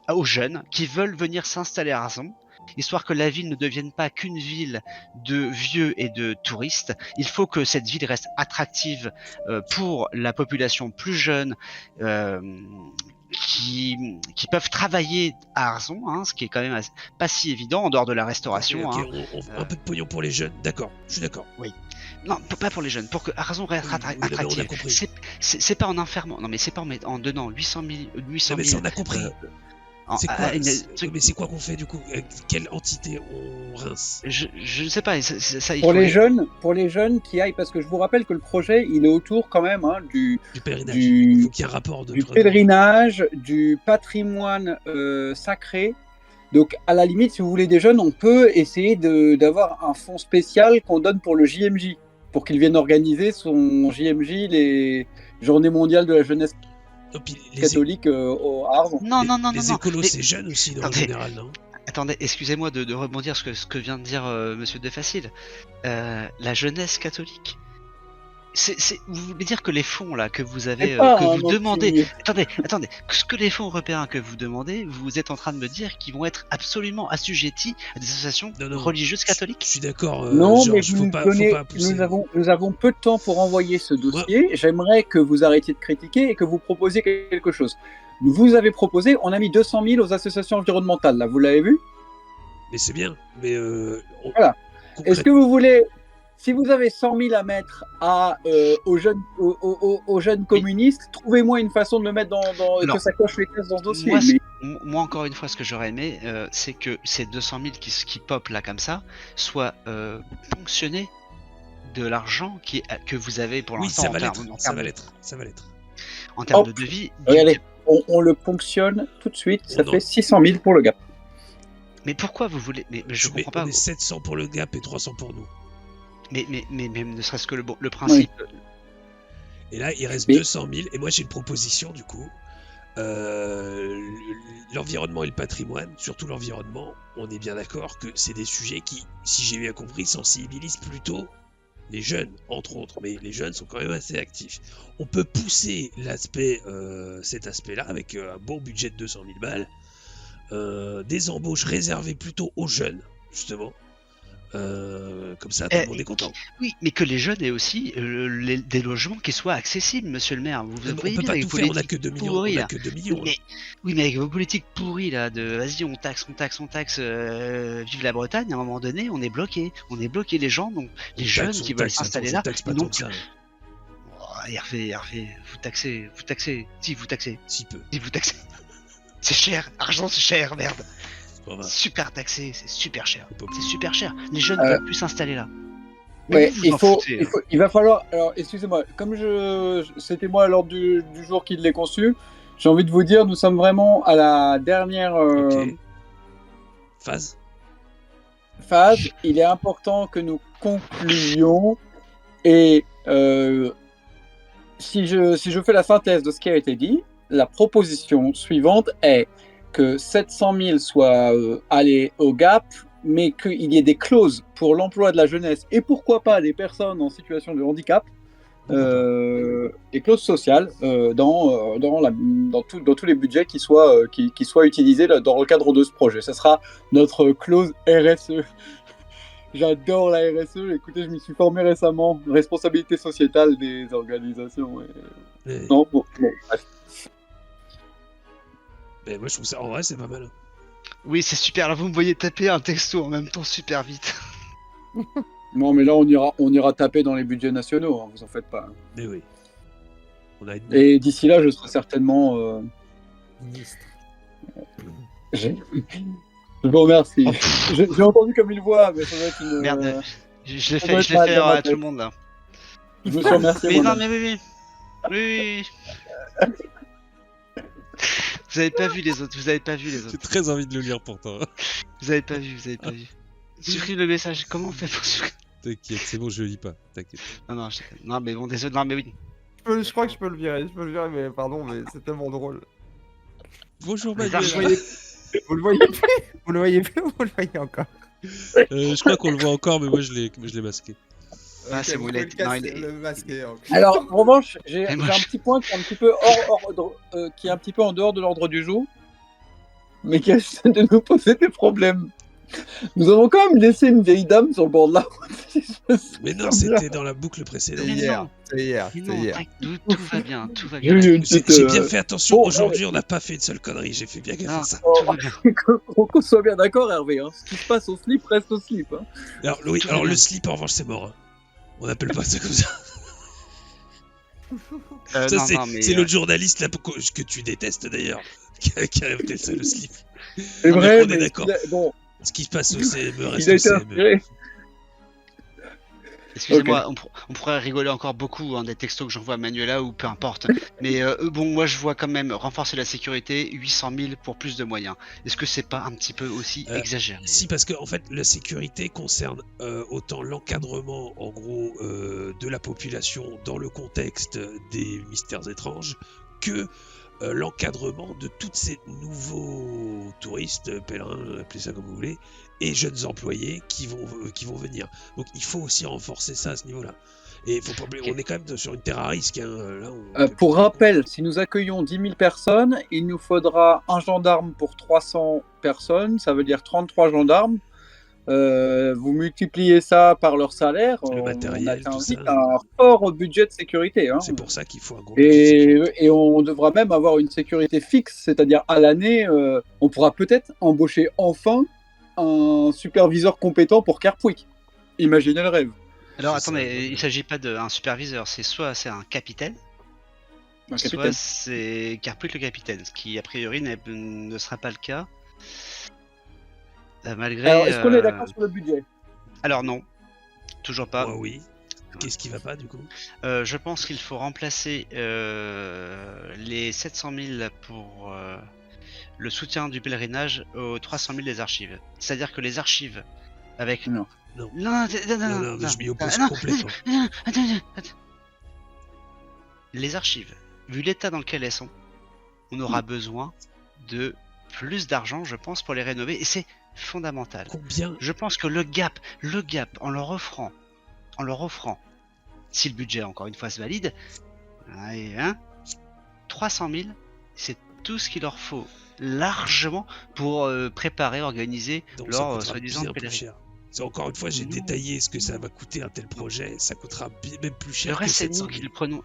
aux jeunes qui veulent venir s'installer à Arzon, histoire que la ville ne devienne pas qu'une ville de vieux et de touristes. Il faut que cette ville reste attractive pour la population plus jeune qui peuvent travailler à Arzon, hein, ce qui est quand même pas si évident en dehors de la restauration. Ok, Hein. un peu de pognon pour les jeunes, d'accord, je suis d'accord. Non, pas pour les jeunes, pour que Arzon reste Oui, mais on a attractive. compris. C'est pas en enfermant, non mais c'est pas en donnant 800 000, Non, mais ça, on a compris. C'est quoi, mais c'est quoi qu'on fait du coup? Quelle entité on rince? je ne sais pas. Ça, il Pour faut les jeunes qui aillent, parce que je vous rappelle que le projet, il est autour quand même du pèlerinage. Il faut qu'il y ait un rapport de du pèlerinage, du patrimoine sacré. Donc, à la limite, si vous voulez des jeunes, on peut essayer d'avoir un fonds spécial qu'on donne pour le JMJ, pour qu'il vienne organiser son JMJ, les Journées mondiales de la jeunesse catholique au Arzon. Non. Les écolos, c'est jeune aussi, en général, non? Attendez, excusez-moi de rebondir sur ce que vient de dire Monsieur Defacile. La jeunesse catholique. Vous voulez dire que les fonds là que vous avez, que vous demandez. Attendez, ce que les fonds européens que vous demandez, vous êtes en train de me dire qu'ils vont être absolument assujettis à des associations religieuses catholiques? Je suis d'accord. Non, Georges, mais faut pas pousser. nous avons peu de temps pour envoyer ce dossier. J'aimerais que vous arrêtiez de critiquer et que vous proposiez quelque chose. Vous avez proposé, on a mis 200 000 aux associations environnementales, là, vous l'avez vu? Mais c'est bien, mais voilà. Est-ce que vous voulez, si vous avez 100 000 à mettre aux jeunes communistes, trouvez-moi une façon de le mettre que ça coche les cases dans ce dossier. Moi, encore une fois, ce que j'aurais aimé, c'est que ces 200 000 qui popent là comme ça soient ponctionnés de l'argent que vous avez pour l'instant. Oui, ça va l'être. En termes de devis. Regardez, on le ponctionne tout de suite, ça fait 600 000 pour le Gap. Mais pourquoi vous voulez... Mais je comprends pas. On est 700 pour le Gap et 300 pour nous. Mais ne serait-ce que le principe. Oui. Et là, il reste 200 000. Et moi, j'ai une proposition, du coup. L'environnement et le patrimoine, surtout l'environnement, on est bien d'accord que c'est des sujets qui, si j'ai bien compris, sensibilisent plutôt les jeunes, entre autres, mais les jeunes sont quand même assez actifs. On peut pousser cet aspect-là avec un bon budget de 200 000 balles, des embauches réservées plutôt aux jeunes, justement. Comme ça, tout le monde est content. Oui, mais que les jeunes aient aussi des logements qui soient accessibles, monsieur le maire. Vous On voyez peut bien pas avec tout vos faire, on a politiques que 2 millions. pourries, On a là. que 2 millions. Oui, mais avec vos politiques pourries là, de vas-y, on taxe, vive la Bretagne, à un moment donné, on est bloqué. On est bloqué, les gens, donc les jeunes qui veulent s'installer là. Pas non tant que ça. Oh, Hervé, vous taxez. Si, vous taxez. Si peu. Si, vous taxez. C'est cher, argent c'est cher, merde. C'est pas grave. Super taxé, c'est super cher. C'est pas C'est super cher. Les jeunes Euh, ne veulent plus s'installer là. Mais Ouais, vous, vous en foutez, hein. il va falloir. Alors, excusez-moi, comme c'était moi à l'ordre du jour qui l'ai conçu, j'ai envie de vous dire, nous sommes vraiment à la dernière Ok. Phase. phase. Il est important que nous concluions. Et si je fais la synthèse de ce qui a été dit, la proposition suivante est que 700 000 soient allés au GAP, mais qu'il y ait des clauses pour l'emploi de la jeunesse et pourquoi pas des personnes en situation de handicap, des clauses sociales dans tous les budgets qui soient utilisés là, dans le cadre de ce projet. Ce sera notre clause RSE. J'adore la RSE. Écoutez, je m'y suis formé récemment. Responsabilité sociétale des organisations. Mais, Non, bon, bref. mais moi, je trouve ça, en vrai, c'est pas mal. Oui, c'est super. Là, vous me voyez taper un texto en même temps super vite. Non, mais là, on ira taper dans les budgets nationaux, hein, vous en faites pas. Mais oui. On a une... Et d'ici là, je serai certainement. Ministre. Je vous remercie. J'ai entendu comme une voix, mais ça doit être une. Merde, je l'ai ça doit fait, être mal dans ma à tête. tout le monde là. Je me suis remercié. Mais non, moi-même. mais oui. Vous avez pas vu les autres, J'ai très envie de le lire pourtant. Vous avez pas vu. Supprime le message, comment on fait pour supprimer? T'inquiète, c'est bon, je le lis pas. T'inquiète. Non, mais bon, désolé, non, mais oui. Je crois que je peux le virer, mais pardon, mais c'est tellement drôle. Bonjour Les Manuel. archives. Vous le voyez plus Vous le voyez plus ou vous le voyez encore? Je crois qu'on le voit encore, mais moi je l'ai masqué. Ah, Ok, c'est vous bon, pouvez il est- le masquer. Ok. Alors, en revanche, j'ai Et moi, un petit point qui est un petit peu qui est un petit peu en dehors de l'ordre du jour, mais qui essaie de nous poser des problèmes. Nous avons quand même laissé une vieille dame sur le bord de la route. Mais non, c'était dans la boucle précédente. C'est Mais hier, non. c'est hier, Mais c'est non, hier. tout va bien, tout va J'ai bien. eu une J'ai petite, bien fait attention, bon, aujourd'hui on n'a pas fait une seule connerie, j'ai fait bien gaffe Non, à ça. tout va bien. qu'on soit bien d'accord, Hervé. Hein. Ce qui se passe au slip reste au slip. Hein. Alors, oui, Tout va alors le bien. slip en revanche c'est mort. Hein. On n'appelle pas ça comme ça. Ça, Non, c'est non, mais, c'est l'autre journaliste là, que tu détestes d'ailleurs, qui a appelé ça le slip. C'est Non, mais vrai, on est mais d'accord. bon, Ce qui se passe au CME reste il a au été CME. inspiré. Excusez-moi, on pourrait rigoler encore beaucoup des textos que j'envoie à Manuela ou peu importe. Mais bon, moi je vois quand même renforcer la sécurité, 800 000 pour plus de moyens. Est-ce que c'est pas un petit peu aussi exagéré? Si, parce que en fait, la sécurité concerne autant l'encadrement, en gros, de la population dans le contexte des mystères étranges, que l'encadrement de tous ces nouveaux touristes, pèlerins, appelez ça comme vous voulez, et jeunes employés qui vont venir. Donc il faut aussi renforcer ça à ce niveau-là. Et faut pas oublier, on est quand même sur une terre à risque. Hein. Là, Pour rappel, si nous accueillons 10 000 personnes, il nous faudra un gendarme pour 300 personnes, ça veut dire 33 gendarmes. Vous multipliez ça par leur salaire, Le matériel, on atteint tout vite ça. un fort budget de sécurité. Hein. c'est pour ça qu'il faut un gros budget de sécurité. Et on devra même avoir une sécurité fixe, c'est-à-dire à l'année, on pourra peut-être embaucher enfin un superviseur compétent pour Carpwick. Imaginez le rêve. Alors C'est ça, attendez, ouais. il s'agit pas d'un superviseur, c'est soit c'est un capitaine, Un soit capitaine. c'est Carpwick le capitaine, ce qui a priori ne sera pas le cas. Malgré. Alors, est-ce qu'on est d'accord sur le budget? Alors non, toujours pas. Moi, oui. Qu'est-ce qui va pas du coup? Je pense qu'il faut remplacer les 700 000 pour le soutien du pèlerinage aux 300 000 des archives. C'est-à-dire que les archives avec... Non. Non. Non, Non, je m'y oppose non, complètement. attends. Les archives, vu l'état dans lequel elles sont, on aura besoin de plus d'argent, je pense, pour les rénover, et c'est fondamental. Combien? Je pense que le gap, en leur offrant en leur offrant, si le budget encore une fois se valide, 300 000, c'est tout ce qu'il leur faut largement pour préparer, organiser Donc ça leur coûtera soi-disant bien plus pèlerinage. cher. C'est encore une fois, j'ai Non. détaillé ce que ça va coûter un tel projet. Ça coûtera même plus Le cher que reste, c'est 700 nous 000. qui le prenons.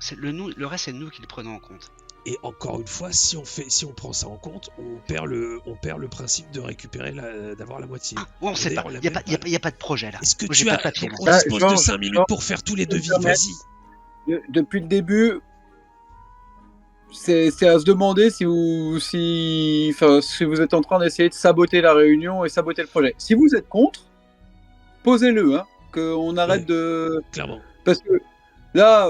Le reste, c'est nous qui le prenons en compte. Et encore une fois, si on prend ça en compte, on perd le principe de récupérer d'avoir la moitié. On sait pas. D'ailleurs, on l'a Il même n'y a pas de projet là. Est-ce que Moi, j'ai tu pas as de papier, donc, là. on dispose de Georges, 5 minutes Georges, pour faire tous les je peux me devis, permettre vas-y. Depuis le début, c'est à se demander si vous êtes en train d'essayer de saboter la réunion et saboter le projet. Si vous êtes contre, posez-le, hein, qu'on arrête Ouais. de... Clairement. Parce que là,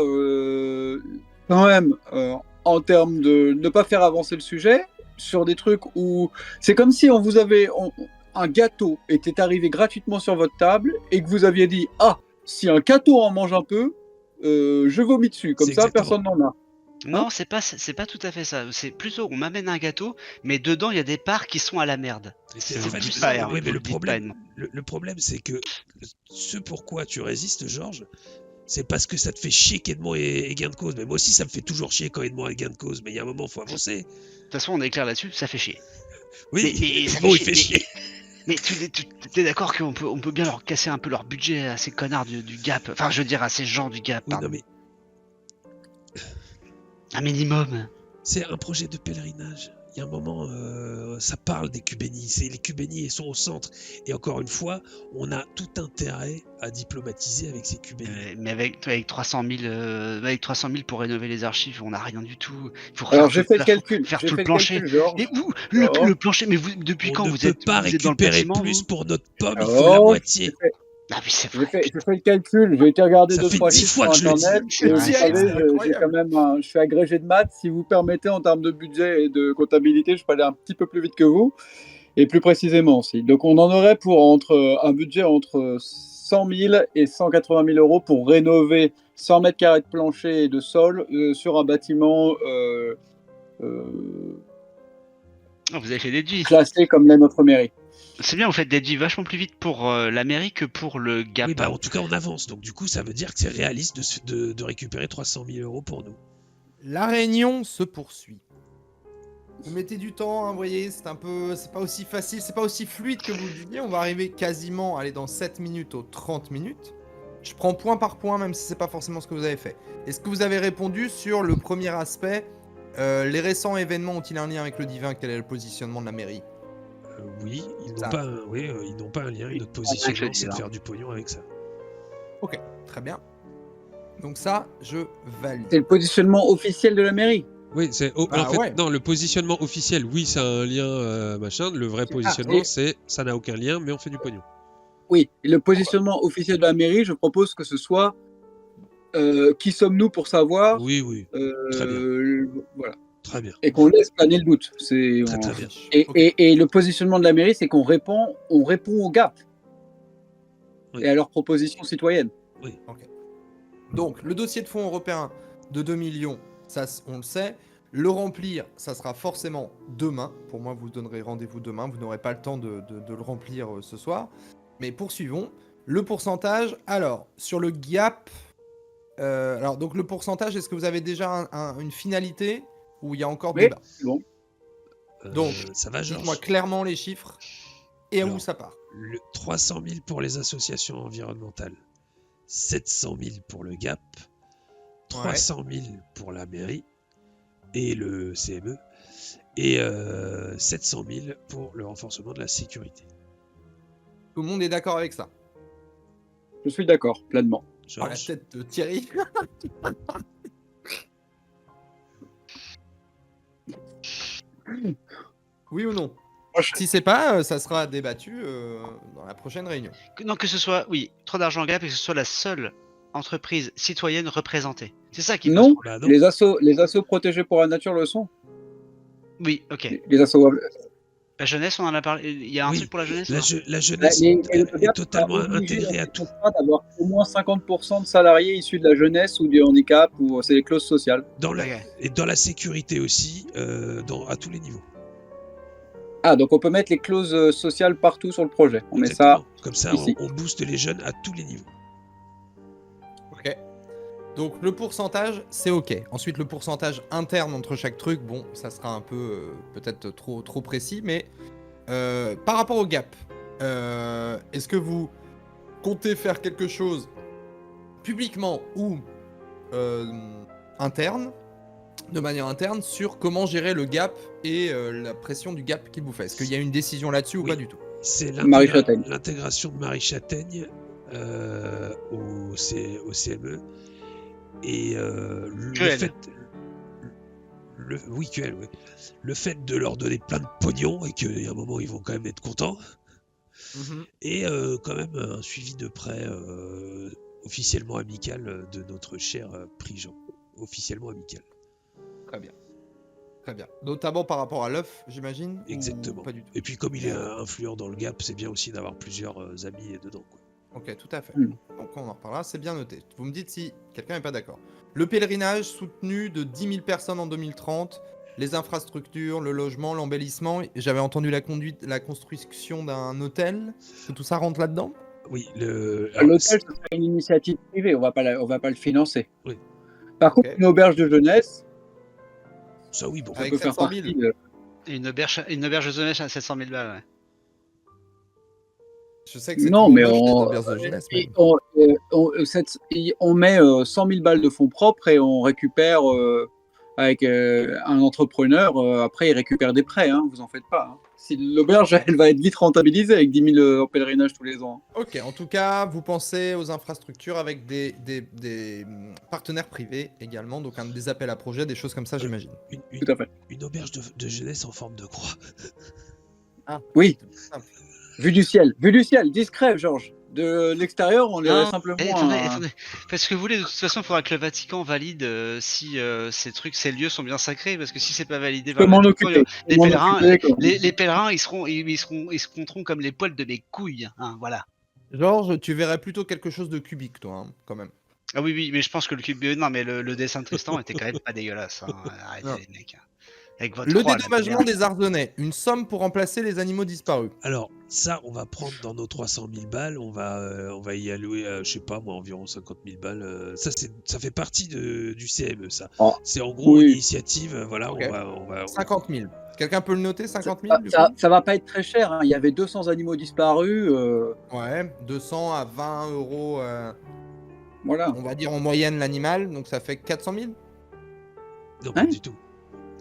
quand même, en termes de ne pas faire avancer le sujet, sur des trucs où... C'est comme si un gâteau était arrivé gratuitement sur votre table et que vous aviez dit « Ah, si un gâteau en mange un peu, je vomis dessus. » Comme C'est ça, exactement. personne n'en a. Non, c'est pas tout à fait ça. C'est plutôt, on m'amène un gâteau, mais dedans, il y a des parts qui sont à la merde. C'est En fait, plus non, ça, Hervé, oui, mais vous le dites pas, problème, Edmond. le problème, c'est que ce pourquoi tu résistes, Georges, c'est parce que ça te fait chier qu'Edmond ait gain de cause. Mais moi aussi, ça me fait toujours chier quand Edmond a gain de cause. Mais il y a un moment, il faut avancer. De toute façon, on est clair là-dessus, ça fait chier. Oui, Mais ça Edmond, il fait fait chier, chier. Mais t'es d'accord qu'on peut bien leur casser un peu leur budget à ces connards du Gap. Enfin, je veux dire, à ces gens du Gap, Oui, pardon. non, mais Un minimum. c'est un projet de pèlerinage. Il y a un moment, ça parle des Cubénis. Les Cubénis, ils sont au centre. Et encore une fois, on a tout intérêt à diplomatiser avec ces Cubénis. Mais avec 300 000 pour rénover les archives, on n'a rien du tout. Il faut Alors, faire j'ai fait le calcul. faire J'ai tout fait le le plancher. calcul, Georges. Et où Alors, le plancher? Mais vous, depuis On quand ne vous peut êtes pas vous êtes dans le récupérer bâtiment, plus vous pour notre pomme, il faut Georges, la moitié. Ah oui, c'est J'ai vrai. fait le calcul, j'ai été regarder Ça 2-3 fait 10 chiffres fois sur que je le dis. Internet. C'est Et vous direct, savez, c'est j'ai quand même je suis agrégé de maths. Si vous permettez, en termes de budget et de comptabilité, je peux aller un petit peu plus vite que vous. Et plus précisément aussi. Donc, on en aurait pour un budget entre 100 000 et 180 000 euros pour rénover 100 mètres carrés de plancher et de sol sur un bâtiment Oh, vous avez fait des devis. classé comme l'est notre mairie. C'est bien, vous faites des devis vachement plus vite pour la mairie que pour le Gap. Oui, bah en tout cas, on avance. Donc, du coup, ça veut dire que c'est réaliste de récupérer 300 000 euros pour nous. La réunion se poursuit. Vous mettez du temps, hein, vous voyez, c'est pas aussi facile, c'est pas aussi fluide que vous le disiez. On va arriver quasiment, allez, dans 7 minutes aux 30 minutes. Je prends point par point, même si c'est pas forcément ce que vous avez fait. Est-ce que vous avez répondu sur le premier aspect les récents événements ont-ils un lien avec le divin? Quel est le positionnement de la mairie? Oui, ils Ça. n'ont pas un lien. Oui, Notre avec positionnement, le c'est de divin. faire du pognon avec ça. Ok, très bien. Donc ça, je valide. C'est le positionnement officiel de la mairie. Oui, c'est Bah en fait ouais. non, le positionnement officiel, oui, ça a un lien machin. Le vrai positionnement, et- c'est ça n'a aucun lien, mais on fait du pognon. Oui, et le positionnement officiel de la mairie, je propose que ce soit qui sommes-nous pour savoir Oui, oui, très bien. Voilà. Très bien. Et qu'on laisse planer le doute. Très bien. Et, Ok. et le positionnement de la mairie, c'est qu'on répond au Gap Oui. et à leurs propositions citoyennes. Donc, le dossier de fonds européen de 2 millions, ça, on le sait. Le remplir, ça sera forcément demain. Pour moi, vous donnerez rendez-vous demain. Vous n'aurez pas le temps de le remplir ce soir. Mais poursuivons. Le pourcentage. Alors, sur le gap. Alors, donc, le pourcentage, est-ce que vous avez déjà une finalité ou il y a encore Oui. débat? Bon. Donc, Donc, ça va, Georges. Dites-moi clairement les chiffres et Alors, où ça part. 300 000 pour les associations environnementales, 700 000 pour le GAP, 300 000 pour la mairie et le CME, et 700 000 pour le renforcement de la sécurité. Tout le monde est d'accord avec ça? Je suis d'accord, pleinement. Oh, la Georges, tête de Thierry. Oui ou non? Si c'est pas, ça sera débattu dans la prochaine réunion. Non, que ce soit, oui, trop d'argent Gap et que ce soit la seule entreprise citoyenne représentée. C'est ça qui pose Non, problème. bah non. les assos protégés pour la nature le sont. Oui, ok. Les assos. La jeunesse, on en a parlé. Il y a un Oui, truc pour la jeunesse la, non la jeunesse Et est le Gap totalement sera obligé intégrée dans à ses tout. contrats d'avoir au moins 50% de salariés issus de la jeunesse ou du handicap, ou c'est les clauses sociales. Et dans la sécurité aussi, à tous les niveaux. Ah, donc on peut mettre les clauses sociales partout sur le projet. On met ça. Exactement. Comme ça, ici. on booste les jeunes à tous les niveaux. Donc le pourcentage, c'est ok. Ensuite, le pourcentage interne entre chaque truc, bon, ça sera un peu peut-être trop précis, mais par rapport au gap, est-ce que vous comptez faire quelque chose publiquement ou interne, de manière interne, sur comment gérer le gap et la pression du gap qu'il vous fait? Est-ce qu'il y a une décision là-dessus ou Oui. pas du tout? C'est Marie Châtaigne. l'intégration de Marie Châtaigne au CME. Et le QL. fait. Oui, QL, oui. Le fait de leur donner plein de pognon et qu'il y a un moment ils vont quand même être contents. Et quand même un suivi de près officiellement amical de notre cher prix Jean. Officiellement amical. Très bien. Très bien. Notamment par rapport à l'œuf, j'imagine? Ou Exactement. pas du tout. Et puis comme il est influent dans le gap, c'est bien aussi d'avoir plusieurs amis dedans, quoi. Ok, tout à fait. Mm. Donc on en reparlera, c'est bien noté. Vous me dites si quelqu'un n'est pas d'accord. Le pèlerinage soutenu de 10 000 personnes en 2030, les infrastructures, le logement, l'embellissement. J'avais entendu la construction d'un hôtel. Est-ce que tout ça rentre là-dedans? Oui, L'hôtel, ce serait une initiative privée, on va pas le financer. Oui. Par contre, une auberge de jeunesse, ça oui, bon. ça Avec peut faire 700 000. partie. Et une auberge de jeunesse à 700 000 balles, ouais. Je sais que c'est Non, tout mais moche, les on, auberges de jeunesse, mais- et on met 100 000 balles de fonds propres et on récupère avec un entrepreneur. Après, il récupère des prêts, hein, vous en faites pas. Hein. Si l'auberge, elle va être vite rentabilisée avec 10 000 en pèlerinage tous les ans. Ok, en tout cas, vous pensez aux infrastructures avec des partenaires privés également, donc des appels à projets, des choses comme ça, j'imagine. Tout à fait. Une auberge de jeunesse en forme de croix. Oui. Simple. Vue du ciel, discret, Georges. De l'extérieur, on dirait Non, simplement. attendez. Parce que vous voulez, de toute façon, il faudra que le Vatican valide si ces lieux sont bien sacrés, parce que si c'est pas validé Je peux par le m'en Vatican, occuper. les Je peux m'en pèlerins, occuper, quoi. les pèlerins, ils se compteront comme les poils de mes couilles, hein, voilà. Georges, tu verrais plutôt quelque chose de cubique, toi, hein, quand même. Ah oui, mais je pense que non, mais le dessin de Tristan était quand même pas dégueulasse. Hein. Arrêtez Non. les mecs. Avec votre Le croix, là, dédommagement des Ardennais, une somme pour remplacer les animaux disparus. Alors, ça, on va prendre dans nos 300 000 balles, on va y allouer, je sais pas moi, environ 50 000 balles. Ça fait partie du CME, ça. Oh. C'est en gros Oui. une initiative, voilà, Ok. on va 50 000. Quelqu'un peut le noter, 50 000 du coup Ça va pas être très cher. Hein. Il y avait 200 animaux disparus. Ouais, 200 à 20 euros, Voilà. on va dire en moyenne l'animal, donc ça fait 400 000. Non, pas Hein du tout.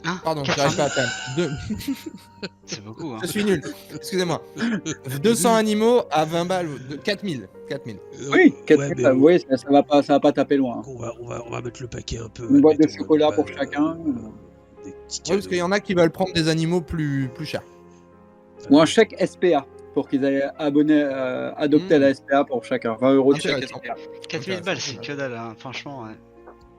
Hein, Pardon, 400 j'arrive 000, pas à atteindre. c'est beaucoup. Hein. Je suis nul, excusez-moi. 200 animaux à 20 balles, 4 000. 4 000. Oui, ouais, mais vous voyez, ça va pas taper loin. Hein. on va mettre le paquet un peu. Une boîte de admettons, chocolat 20 pour balles, chacun. Des petits Ouais, parce qu'il y en a qui veulent prendre des animaux plus chers. Ou un chèque SPA pour qu'ils aillent adopter la SPA pour chacun. 20 € de chèque Intéressant. SPA. 4000 balles, c'est que dalle, hein, franchement. Ouais.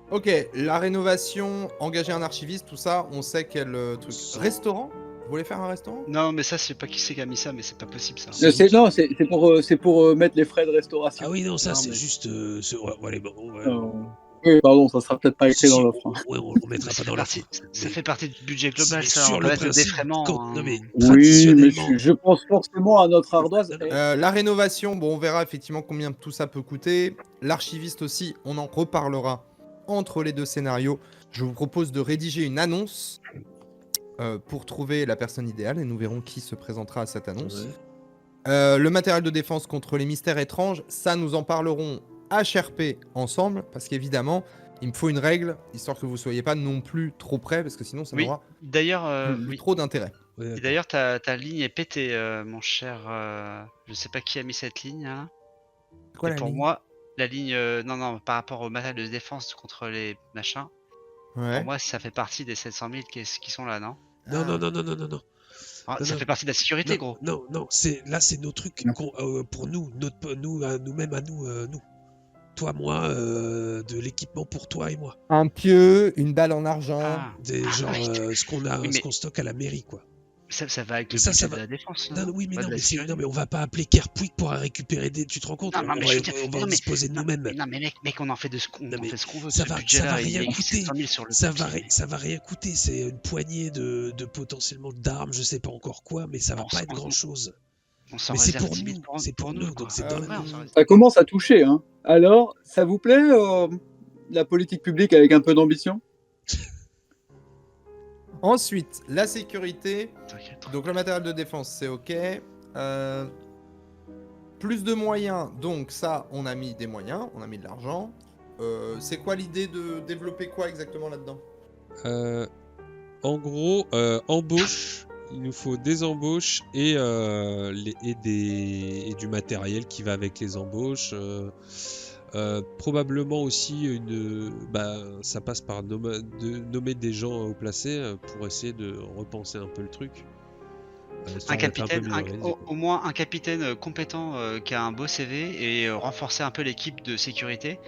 Ok, la rénovation, engager un archiviste, tout ça, on sait quel truc. Restaurant? Vous voulez faire un restaurant? Non, mais ça, je sais pas qui c'est qui a mis ça, mais c'est pas possible ça. C'est pour mettre les frais de restauration. Ah oui, non, ça Non, c'est mais- juste. Ouais, bon, Oui, pardon, ça sera peut-être pas écrit dans l'offre. Hein. Ouais, on mettra Ça pas dans fait la partie- foule. Ça fait partie du budget global, Mais ça. sur On le reste le principe, défraiement. quand- non, mais Oui, mais traditionnellement. je pense forcément à notre ardoise. Non, non. La rénovation, bon, on verra effectivement combien tout ça peut coûter. L'archiviste aussi, on en reparlera entre les deux scénarios. Je vous propose de rédiger une annonce pour trouver la personne idéale et nous verrons qui se présentera à cette annonce. Ouais. Le matériel de défense contre les mystères étranges, ça nous en parlerons HRP ensemble parce qu'évidemment, il me faut une règle histoire que vous soyez pas non plus trop près parce que sinon ça Oui. n'aura D'ailleurs, plus oui. trop d'intérêt. Ouais, Et d'ailleurs, ta ligne est pétée, mon cher. Je sais pas qui a mis cette ligne. Hein. C'est quoi Et la pour ligne moi, la ligne. Non, par rapport au matériel de défense contre les machins, Ouais. pour moi, ça fait partie des 700 000 qui sont là, non? Non, Ah. non. Ah, Non, ça non. fait partie de la sécurité, gros. Non, c'est nos trucs Non. pour nous, nous-mêmes à nous, nous. Toi, moi, de l'équipement pour toi et moi. Un pieu, une balle en argent. Ah, Genre oui. ce qu'on a, Oui, mais- ce qu'on stocke à la mairie, quoi. Ça va avec Mais le ça, budget ça de va- la défense. Non, oui, mais Pas de non, la mais sécurité. non, mais on va pas appeler Kerpouik pour récupérer des. Tu te rends compte? Non, non, mais on je va, veux dire- on va non, en mais- disposer Non, nous-mêmes. non, mais mec, on en fait on Non, en mais fait ce qu'on veut. ça Ce va budget-là, rien il est coûter. 700 000 sur le Ça papier. va rien coûter. C'est une poignée de potentiellement d'armes, je sais pas encore quoi, mais ça va On pas s'en- être grand-chose. On s'en Mais c'est réserve pour 10 000 nous, c'est pour nous, donc quoi. c'est dans- Ouais, on s'en réserve. Ça commence à toucher. Hein. Alors, ça vous plaît la politique publique avec un peu d'ambition. Ensuite, la sécurité. T'inquiète. Donc le matériel de défense, c'est ok. Plus de moyens, donc ça, on a mis des moyens, on a mis de l'argent. C'est quoi l'idée de développer quoi exactement là-dedans? En gros, embauche. Il nous faut des embauches et du matériel qui va avec les embauches. Probablement aussi ça passe par nommer des gens haut placés pour essayer de repenser un peu le truc. Un capitaine, au moins un capitaine compétent qui a un beau CV et renforcer un peu l'équipe de sécurité.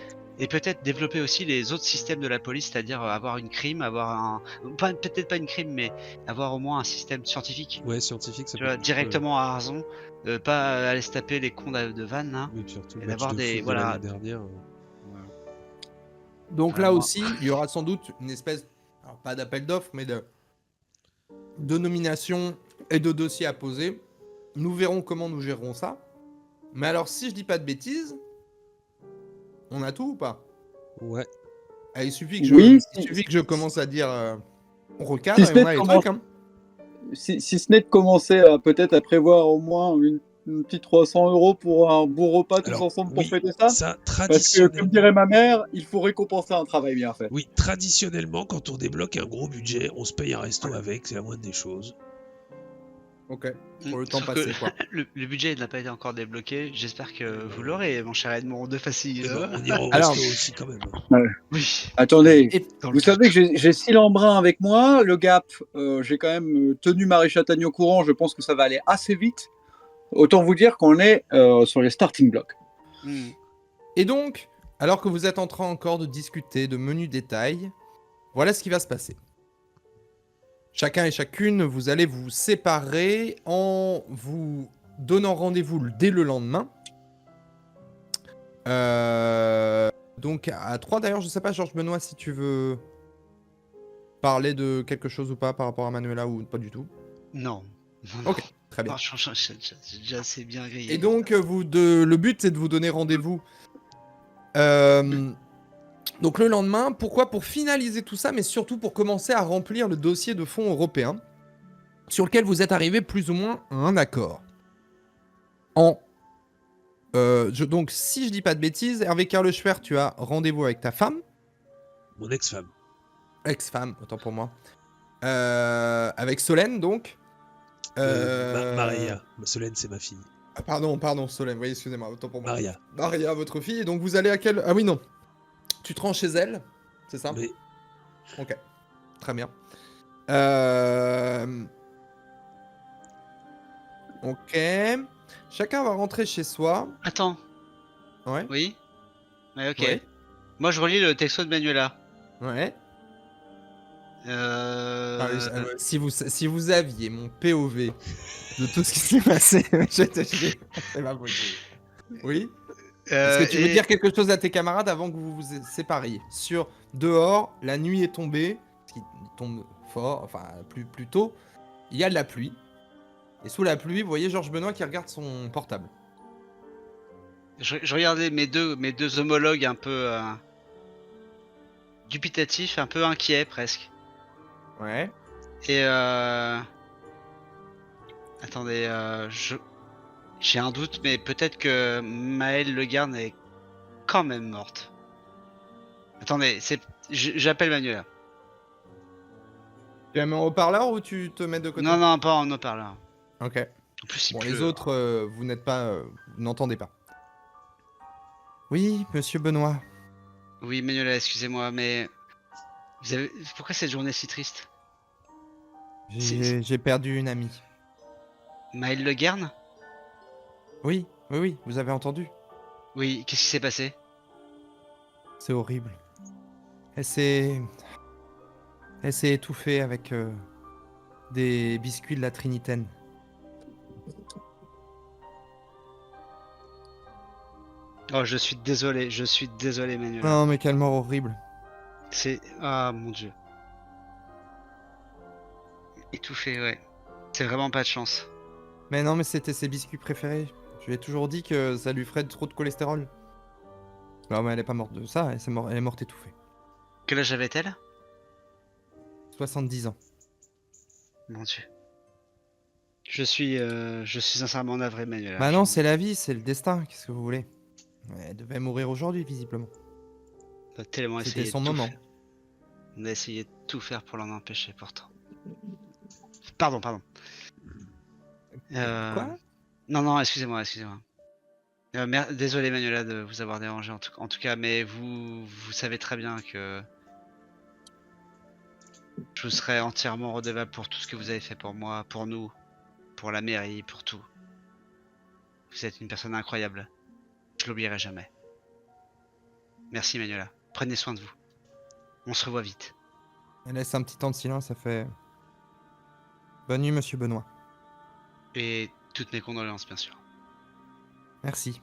Et peut-être développer aussi les autres systèmes de la police, c'est-à-dire avoir une crime, peut-être pas une crime, mais avoir au moins un système scientifique. Ouais, scientifique, ça Tu peut vois, être directement à Arzon, pas aller se taper les cons de Vannes. Hein. Oui, surtout et le d'avoir match de des- foot de voilà. l'année dernière. Donc Ah, là moi- aussi, il y aura sans doute une espèce, alors pas d'appel d'offres, mais de nomination et de dossier à poser. Nous verrons comment nous gérerons ça. Mais alors, si je dis pas de bêtises, on a tout ou pas? Ouais. Il suffit que je, Oui, il suffit que je commence à dire on recadre Si ce et n'est on a les comment- trucs. Hein. Si ce n'est de commencer à peut-être à prévoir au moins une petite 300 € pour un bon repas tous Alors, ensemble oui, pour fêter ça. ça, Parce que, comme traditionnellement, dirait ma mère, il faut récompenser un travail bien fait. oui, traditionnellement, quand on débloque un gros budget, on se paye un resto avec, c'est la moindre des choses. Ok, pour le temps Sauf que passé quoi. le budget n'a pas été encore débloqué. J'espère que vous l'aurez, mon cher Edmond de Facile. Eh ben, on ira au Alors- resto aussi quand même. Oui. Attendez, Et Dans le vous savez que j'ai Sylvain Brun avec moi. Le Gap, j'ai quand même tenu Marie Chatagne au courant. Je pense que ça va aller assez vite. Autant vous dire qu'on est sur les starting blocks. Hmm. Et donc, alors que vous êtes en train encore de discuter de menus détails, voilà ce qui va se passer. Chacun et chacune, vous allez vous séparer en vous donnant rendez-vous dès le lendemain. Donc à 3 d'ailleurs, je sais pas Georges Benoît si tu veux parler de quelque chose ou pas par rapport à Manuela ou pas du tout. Non. Ok, très bien. Non, j'ai déjà assez bien grillé. Et donc, le but, c'est de vous donner rendez-vous. Donc, le lendemain, pourquoi? Pour finaliser tout ça, mais surtout pour commencer à remplir le dossier de fonds européen sur lequel vous êtes arrivé plus ou moins à un accord. Donc, si je dis pas de bêtises, Hervé Carleschwer, tu as rendez-vous avec ta femme, Mon ex-femme. ex-femme, autant pour moi, avec Solène, donc. Maria. Solène, c'est ma fille. Ah, pardon, Solène, oui, excusez-moi, autant pour moi. Maria. Maria, votre fille, et donc vous allez à quel... Ah oui, non. Tu te rends chez elle, c'est ça? Mais Ok, très bien. Ok. Chacun va rentrer chez soi. Attends. Ouais. Oui. Ouais, ok. Ouais. Moi, je relis le texto de Manuela. Ouais. Si vous aviez mon POV de tout ce qui s'est passé, je te jure, c'est pas possible. Oui. Est-ce que tu veux dire quelque chose à tes camarades avant que vous vous sépariez? Sur dehors, la nuit est tombée, parce qu'il tombe fort, enfin plus tôt, il y a de la pluie. Et sous la pluie, vous voyez Georges Benoît qui regarde son portable. Je regardais mes deux homologues un peu dubitatifs, un peu inquiets presque. Ouais. Et attendez, j'ai un doute, mais peut-être que Maëlle Le Garn est quand même morte. Attendez, j'appelle Manuela. Tu la mets en haut-parleur ou tu te mets de côté? Non, pas en haut-parleur. Ok. En plus, il Bon, pleut. les autres, vous n'êtes pas... vous n'entendez pas. Oui, monsieur Benoît. Oui, Manuela, excusez-moi, mais pourquoi cette journée est si triste? J'ai perdu une amie. Maëlle Le Garn? Oui, vous avez entendu. Oui, qu'est-ce qui s'est passé? C'est horrible. Elle s'est étouffée avec des biscuits de la Trinitaine. Oh, je suis désolé, Manuela. Non, mais quelle mort horrible. Ah, mon dieu. Étouffé, ouais. C'est vraiment pas de chance. Mais non, mais c'était ses biscuits préférés. Je lui ai toujours dit que ça lui ferait trop de cholestérol. Non, mais elle est pas morte de ça, elle est morte étouffée. Quel âge avait-elle? 70 ans. Mon Dieu. Je suis sincèrement navré, Manuela. Bah non, c'est la vie, c'est le destin, qu'est-ce que vous voulez? Elle devait mourir aujourd'hui, visiblement. On a tellement C'était essayé de son tout moment. faire. On a essayé de tout faire pour l'en empêcher, pourtant. Pardon. Quoi? Non, excusez-moi. Désolé, Manuela, de vous avoir dérangé en tout cas, mais vous savez très bien que je vous serai entièrement redevable pour tout ce que vous avez fait pour moi, pour nous, pour la mairie, pour tout. Vous êtes une personne incroyable. Je l'oublierai jamais. Merci, Manuela. Prenez soin de vous. On se revoit vite. Elle laisse un petit temps de silence, ça fait... Bonne nuit, monsieur Benoît. Et toutes mes condoléances, bien sûr. Merci.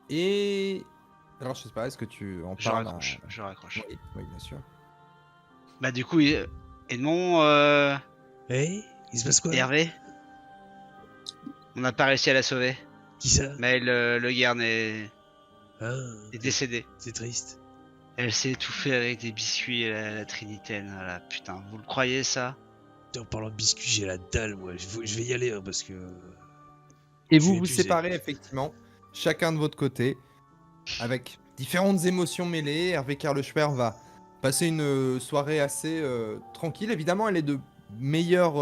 Et... Alors, je sais pas, est-ce que tu en Je parles raccroche. Je raccroche. Oui, bien sûr. Bah du coup, Edmond, Hey, il se passe quoi? et Hervé, on n'a pas réussi à la sauver. Qui ça? Mais Le Guern est Ah, décédée. c'est triste. Elle s'est étouffée avec des biscuits à la Trinitaine. Voilà, putain, vous le croyez ça? En parlant de biscuits, j'ai la dalle, moi. Je vais y aller, hein, parce que... Et Je vous suis vous épuisé. séparez, effectivement, chacun de votre côté, avec différentes émotions mêlées. Hervé Carleschwer va passer une soirée assez tranquille. Évidemment, elle est de meilleure...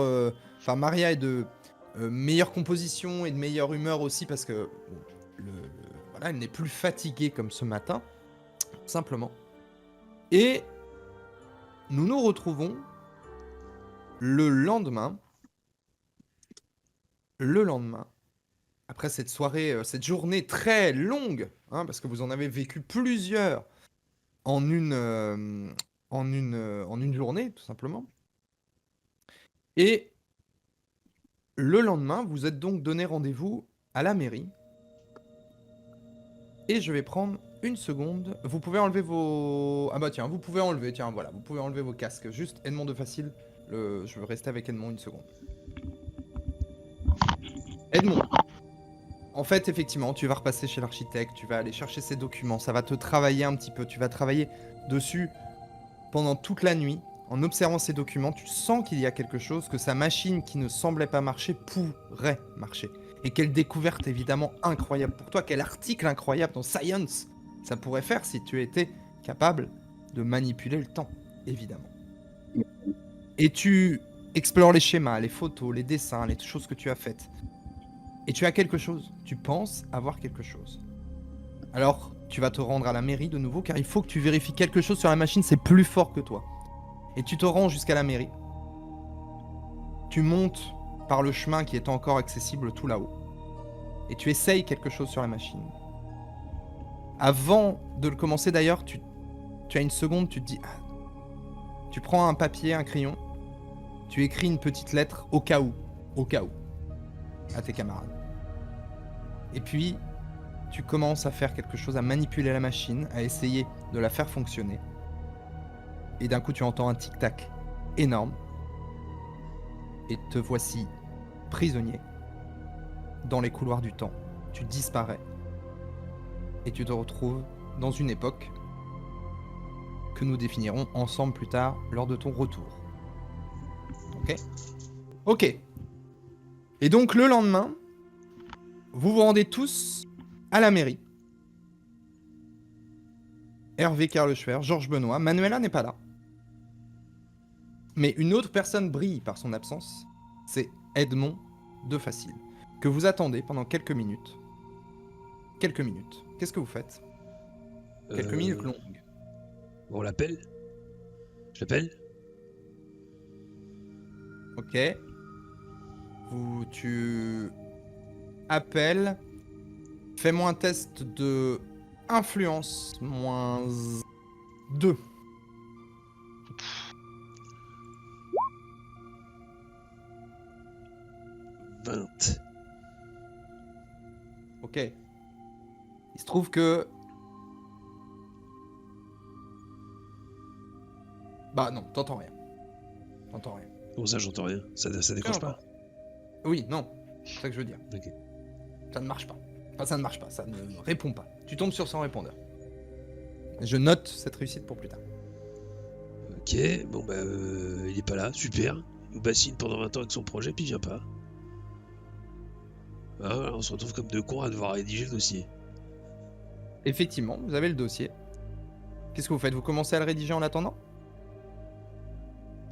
Enfin, Maria est de meilleure composition et de meilleure humeur aussi, parce que bon, voilà, elle n'est plus fatiguée comme ce matin, tout simplement. Et nous nous retrouvons le lendemain, après cette soirée, cette journée très longue, hein, parce que vous en avez vécu plusieurs en une journée, tout simplement. Et le lendemain, vous êtes donc donné rendez-vous à la mairie. Et je vais prendre une seconde. Vous pouvez enlever vos... Ah bah tiens, vous pouvez enlever, tiens, voilà, vous pouvez enlever vos casques. Juste Edmond de Facile, je veux rester avec Edmond une seconde. Edmond, en fait, effectivement, tu vas repasser chez l'architecte, tu vas aller chercher ces documents, ça va te travailler un petit peu, tu vas travailler dessus pendant toute la nuit. En observant ces documents, tu sens qu'il y a quelque chose, que sa machine qui ne semblait pas marcher pourrait marcher. Et quelle découverte évidemment incroyable pour toi, quel article incroyable dans Science ça pourrait faire si tu étais capable de manipuler le temps, évidemment. Et tu explores les schémas, les photos, les dessins, les choses que tu as faites. Et tu as quelque chose, tu penses avoir quelque chose. Alors, tu vas te rendre à la mairie de nouveau, car il faut que tu vérifies quelque chose sur la machine, c'est plus fort que toi. Et tu te rends jusqu'à la mairie. Tu montes par le chemin qui est encore accessible tout là-haut. Et tu essayes quelque chose sur la machine. Avant de le commencer d'ailleurs, tu as une seconde, tu te dis... Ah. Tu prends un papier, un crayon, tu écris une petite lettre au cas où, à tes camarades. Et puis, tu commences à faire quelque chose, à manipuler la machine, à essayer de la faire fonctionner. Et d'un coup, tu entends un tic-tac énorme. Et te voici prisonnier dans les couloirs du temps. Tu disparais. Et tu te retrouves dans une époque que nous définirons ensemble plus tard lors de ton retour. Ok ? Ok. Et donc le lendemain, vous vous rendez tous à la mairie. Hervé Carleschwer, Georges Benoît, Manuela n'est pas là. Mais une autre personne brille par son absence, c'est Edmond de Facile, que vous attendez pendant quelques minutes. Quelques minutes. Qu'est-ce que vous faites ? Quelques minutes longues. On l'appelle? Je l'appelle? Ok. Tu appelles. Fais-moi un test de influence -2. « 20. Ok. Il se trouve que... Bah non, t'entends rien. T'entends rien. Comment ça, j'entends rien? Ça décroche Non, pas? Oui, non. C'est ça que je veux dire. Ok. Ça ne marche pas. Enfin, ça ne marche pas, ça ne répond pas. Tu tombes sur son répondeur. Je note cette réussite pour plus tard. Ok, bon bah il est pas là, super. Il nous bassine pendant 20 ans avec son projet, puis il vient pas. Ah, voilà, on se retrouve comme deux cons à devoir rédiger le dossier. Effectivement, vous avez le dossier. Qu'est-ce que vous faites? Vous commencez à le rédiger en attendant?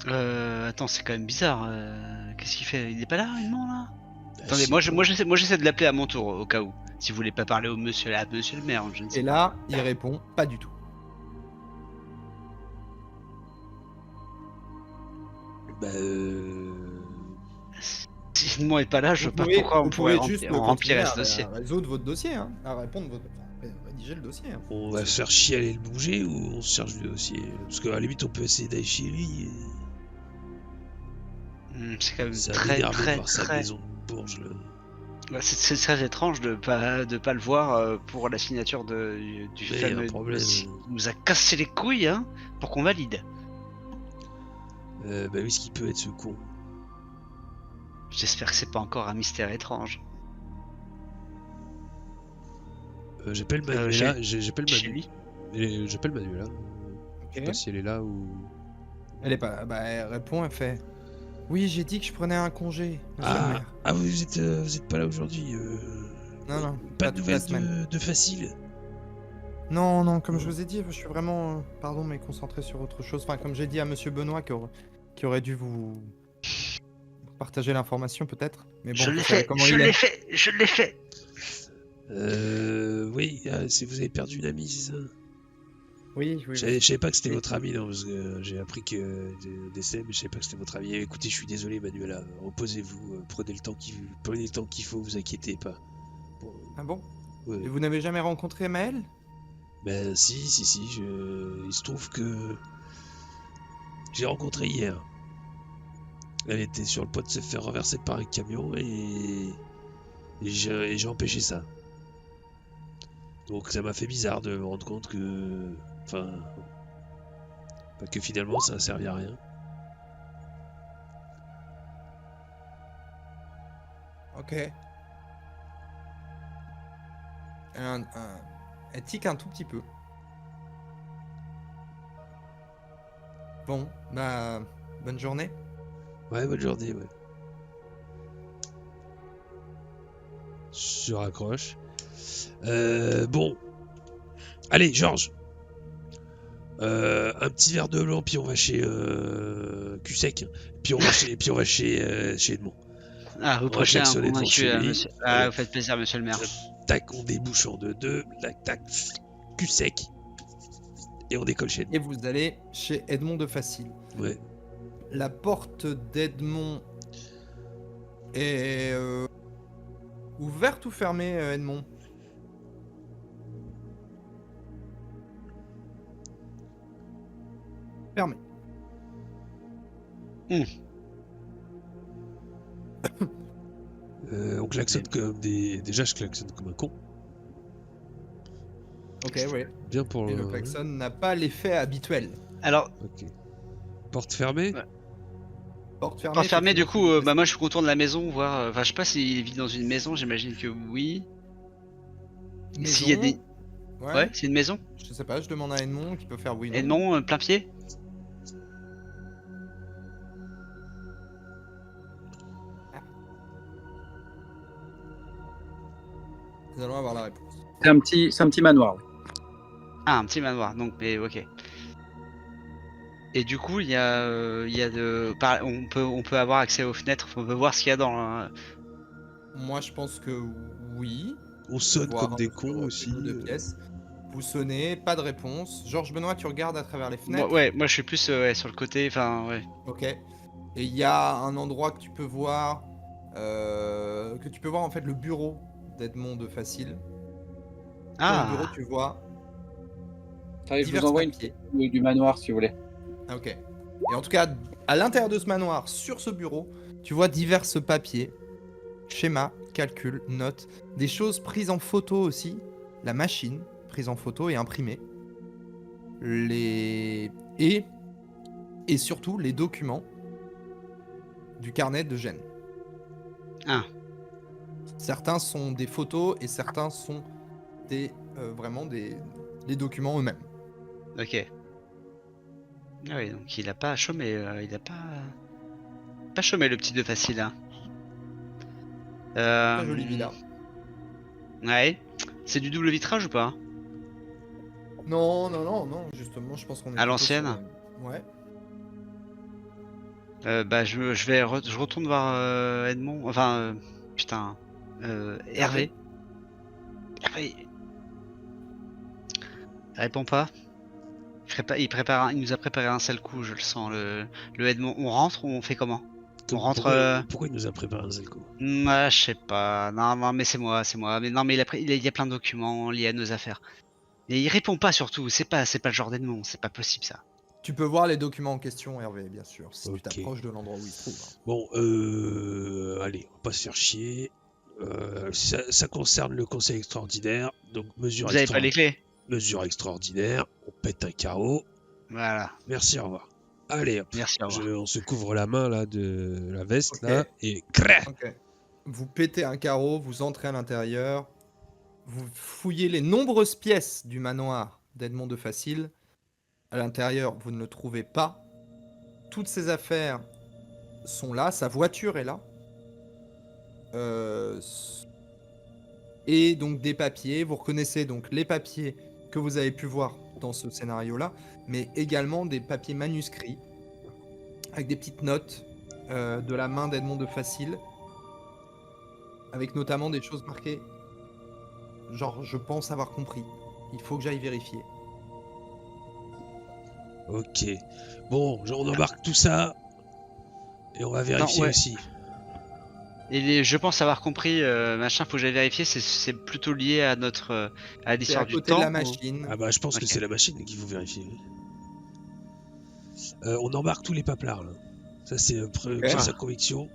Attends, c'est quand même bizarre. Qu'est-ce qu'il fait? Il est pas là, Edmond, là? Bah, Attendez, je moi, sais j'essaie de l'appeler à mon tour, au cas où. Si vous voulez pas parler au monsieur, monsieur le maire, je ne sais Et pas. là, il répond pas du tout. Bah Si Edmond est pas là, je Vous vois pas pouvez, pourquoi on vous pourrait pouvez juste remplir continuer ce dossier. à résoudre votre dossier, hein, à répondre votre... enfin, rédiger le dossier. Hein. on va se faire chier à aller le bouger ou on se cherche le dossier? Parce qu'à la limite on peut essayer d'aller chez lui. C'est quand même Ça va très, m'énerver de très, voir sa très... maison de Bourges là. Ouais, c'est très étrange de pas le voir pour la signature du Mais fameux un problème. dossier. Il nous a cassé les couilles, hein, pour qu'on valide. Bah oui, ce qui peut être ce con. J'espère que c'est pas encore un mystère étrange. J'appelle Manuela. J'appelle Chez lui. J'appelle Manuela. Je sais pas si elle est là ou. Elle est pas... Bah, elle répond, elle fait... Oui, j'ai dit que je prenais un congé, monsieur le maire. Ah, vous êtes pas là aujourd'hui. Non, non, Pas de toute la nouvelles semaine. de Facile. Non, non, comme je vous ai dit, je suis vraiment, pardon, mais concentré sur autre chose. Enfin, comme j'ai dit à monsieur Benoît qui aurait dû vous partager l'information peut-être. Mais bon, Je vous l'ai savez fait, comment je il est. l'ai fait, je l'ai fait. Oui, si vous avez perdu une amie, c'est ça? Oui, oui, Je oui. savais pas que c'était Oui. votre ami, non, parce que j'ai appris que décès, mais je savais pas que c'était votre ami. Écoutez, je suis désolé, Manuela. Reposez-vous, prenez le temps qu'il faut, vous inquiétez pas. Bon, Ah bon? ouais. Et vous n'avez jamais rencontré Maëlle? Ben si, il se trouve que j'ai rencontré hier. Elle était sur le point de se faire renverser par un camion et j'ai empêché ça. Donc ça m'a fait bizarre de me rendre compte que... Enfin... que finalement ça a servi à rien. Ok. Elle tique un tout petit peu. Bon, bah, bonne journée. Ouais, bonne journée, ouais. Je raccroche. Bon. Allez, Georges. Un petit verre de blanc, puis on va chez Cusec. Puis on va chez Edmond. Ah, vous On va prêchez un klaxonner devant convaincu, chez lui. monsieur. Allez. Ah, vous faites plaisir, monsieur le maire. Tac, on débouche en 2-2. Tac, tac. Cusec. Et on décolle chez Edmond. Et vous allez chez Edmond de Facile. Ouais. La porte d'Edmond est ouverte ou fermée, Edmond? Fermée. On klaxonne comme des... Déjà, je klaxonne comme un con. Ok, oui. Bien pour Et le klaxon n'a pas l'effet habituel. Alors, Ok. Porte fermée. Ouais. Porte fermée. pas fermé, du coup, effectivement, bah moi je contourne la maison, voir. Enfin, je sais pas s'il vit dans une maison, j'imagine que oui. maison. S'il y a des. Ouais. Ouais, c'est une maison. Je sais pas, je demande à Edmond qui peut faire oui. non. Edmond, plein pied. Nous allons avoir la réponse. C'est un petit manoir. Oui. Ah, un petit manoir, donc, mais ok. Et du coup, il y a on peut avoir accès aux fenêtres, on peut voir ce qu'il y a dans. Moi, je pense que oui. On sonne Voir comme un des peu cons sur aussi. les deux pièces. Vous sonnez, pas de réponse. Georges Benoît, tu regardes à travers les fenêtres. Ouais, moi je suis plus ouais, sur le côté, enfin, ouais. Ok. Et il y a un endroit que tu peux voir, en fait le bureau d'Edmond de Facile. Sur le Ah, bureau, tu vois Allez, je vous divers envoie une papiers. photo du manoir si vous voulez. Ah, ok. Et en tout cas, à l'intérieur de ce manoir, sur ce bureau, tu vois divers papiers, schémas, calculs, notes, des choses prises en photo aussi, la machine prise en photo et imprimée, et surtout les documents du carnet de Gênes. Ah. Certains sont des photos et certains sont vraiment des documents eux-mêmes. Ok. Ah oui, donc il a pas chômé, il a pas chômé le petit de facile. Hein. Très jolie villa. Ouais. C'est du double vitrage ou pas? Non, justement, je pense qu'on est À plutôt l'ancienne? sur, ouais. Bah je retourne voir Edmond. Enfin, putain. Hervé. Hervé. Il répond pas. Il nous a préparé un sale coup, je le sens. Le Edmond. On rentre ou on fait comment? On rentre. Pourquoi il nous a préparé un zel coup? Ah, je sais pas. Non, mais c'est moi. Mais non, mais il y a plein de documents liés à nos affaires. Et il répond pas surtout. C'est pas le genre d'Edmond. C'est pas possible ça. Tu peux voir les documents en question, Hervé, bien sûr, si Ok. tu t'approches de l'endroit où il se trouve. Hein. Bon, allez, on va pas se faire chier. Ça concerne le conseil extraordinaire, donc mesure Vous avez pas les clés? mesure extraordinaire, on pète un carreau. Voilà. Merci, au revoir. Allez, hop, Merci, au revoir. on se couvre la main là de la veste Ok. là et crrr. Ok. Vous pétez un carreau, vous entrez à l'intérieur, vous fouillez les nombreuses pièces du manoir d'Edmond de Facile. À l'intérieur, vous ne le trouvez pas. Toutes ses affaires sont là, sa voiture est là. Et donc des papiers. Vous reconnaissez donc les papiers que vous avez pu voir dans ce scénario-là, mais également des papiers manuscrits avec des petites notes de la main d'Edmond de Facile, avec notamment des choses marquées. Genre, je pense avoir compris. Il faut que j'aille vérifier. Ok. Bon, on embarque tout ça et on va vérifier ouais. aussi. Et je pense avoir compris, machin, faut que j'aille vérifier, c'est plutôt lié à à C'est à l'histoire du côté temps. de la ou- machine. Ah bah je pense que Ok. c'est la machine qu'il faut vérifier. On embarque tous les paplards là. Ça c'est Ok. sa conviction.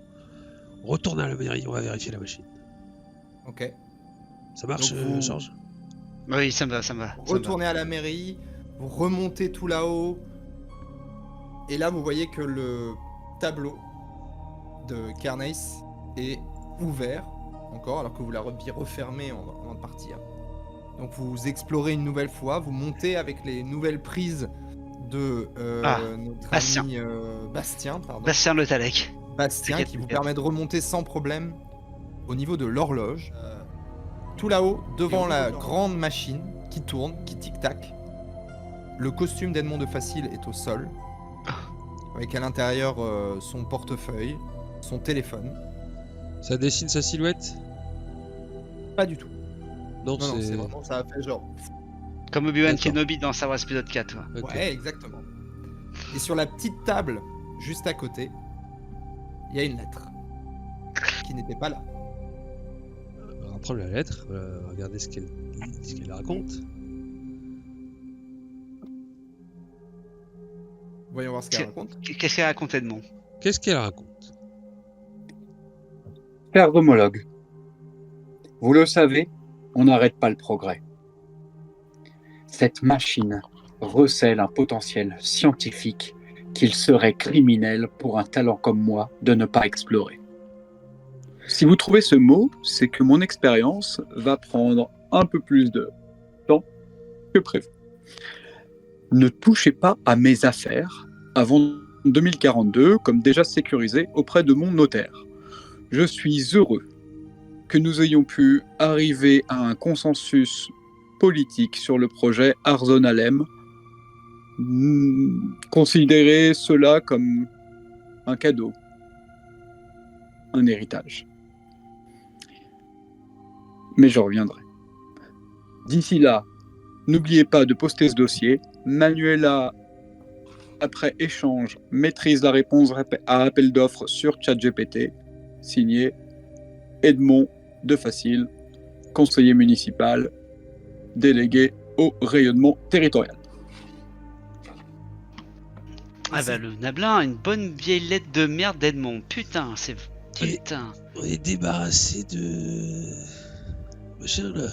On retourne à la mairie, on va vérifier la machine. Ok. Ça marche, Donc vous- Georges? Oui, ça me va. Retournez à la mairie, vous remontez tout là-haut, et là vous voyez que le tableau de Carnace est ouvert encore, alors que vous l'avez refermé avant de partir. Donc vous explorez une nouvelle fois, vous montez avec les nouvelles prises de notre Bastien. ami Bastien, pardon. Bastien Le Talec. Bastien T'inquiète, qui vous t'inquiète. permet de remonter sans problème au niveau de l'horloge. Tout là-haut, devant la grande machine qui tourne, qui tic-tac. Le costume d'Edmond de Facile est au sol, avec à l'intérieur son portefeuille, son téléphone. Ça dessine sa silhouette? Pas du tout. Non, Non, c'est c'est... vraiment, ça a fait genre... Comme Obi-Wan D'accord. Kenobi dans Star Wars épisode 4. Ouais. Ok. Ouais, exactement. Et sur la petite table, juste à côté, il y a une lettre qui n'était pas là. On va prendre la lettre, regarder ce qu'elle raconte. Voyons voir ce qu'elle raconte. Qu'est-ce qu'elle raconte Edmond? Qu'est-ce qu'elle raconte? Chers homologues, vous le savez, on n'arrête pas le progrès. Cette machine recèle un potentiel scientifique qu'il serait criminel pour un talent comme moi de ne pas explorer. Si vous trouvez ce mot, c'est que mon expérience va prendre un peu plus de temps que prévu. Ne touchez pas à mes affaires avant 2042, comme déjà sécurisé auprès de mon notaire. Je suis heureux que nous ayons pu arriver à un consensus politique sur le projet Arzon-Alem. Considérez cela comme un cadeau, un héritage. Mais je reviendrai. D'ici là, n'oubliez pas de poster ce dossier. Manuela, après échange, maîtrise la réponse à appel d'offres sur ChatGPT. Signé Edmond de Facile, conseiller municipal, délégué au rayonnement territorial. Ah bah le Nablin, une bonne vieille lettre de merde d'Edmond. Putain, c'est... Putain. On est débarrassé de... machin là.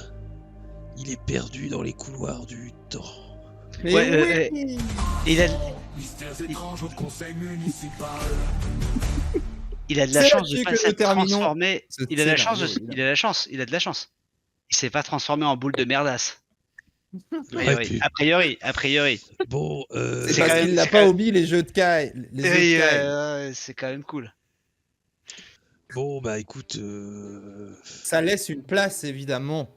Il est perdu dans les couloirs du temps. Mais Ouais, oui Il a... Mystères étranges au conseil municipal. Il a de la C'est chance de là-dessus pas que nous s'être terminons transformé. ce Il a de la chance. scénario, Il a de la chance. Il a de la chance. Il s'est pas transformé en boule de merdasse. A priori. Bon, C'est C'est parce quand qu'il même- n'a c'est pas quand- oublié les jeux de Kai. Les jeux de Oui, Kai. c'est quand même cool. bon, bah écoute, Ça laisse une place, évidemment,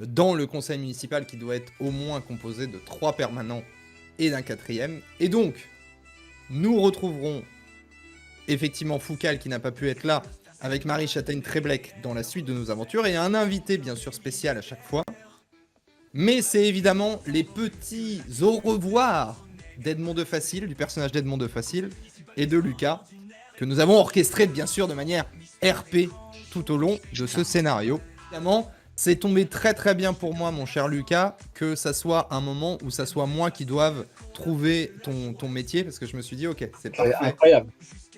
dans le conseil municipal qui doit être au moins composé de 3 permanents et d'un 4e. Et donc, nous retrouverons effectivement Foucal qui n'a pas pu être là, avec Marie Châtaigne-Tréblec dans la suite de nos aventures, et un invité bien sûr spécial à chaque fois. Mais c'est évidemment les petits au revoir d'Edmond de Facile, du personnage d'Edmond de Facile, et de Lucas, que nous avons orchestré bien sûr de manière RP tout au long de ce scénario. Évidemment, c'est tombé très très bien pour moi, mon cher Lucas, que ça soit un moment où ça soit moi qui doive trouver ton métier, parce que je me suis dit, ok, c'est parfait. Incroyable.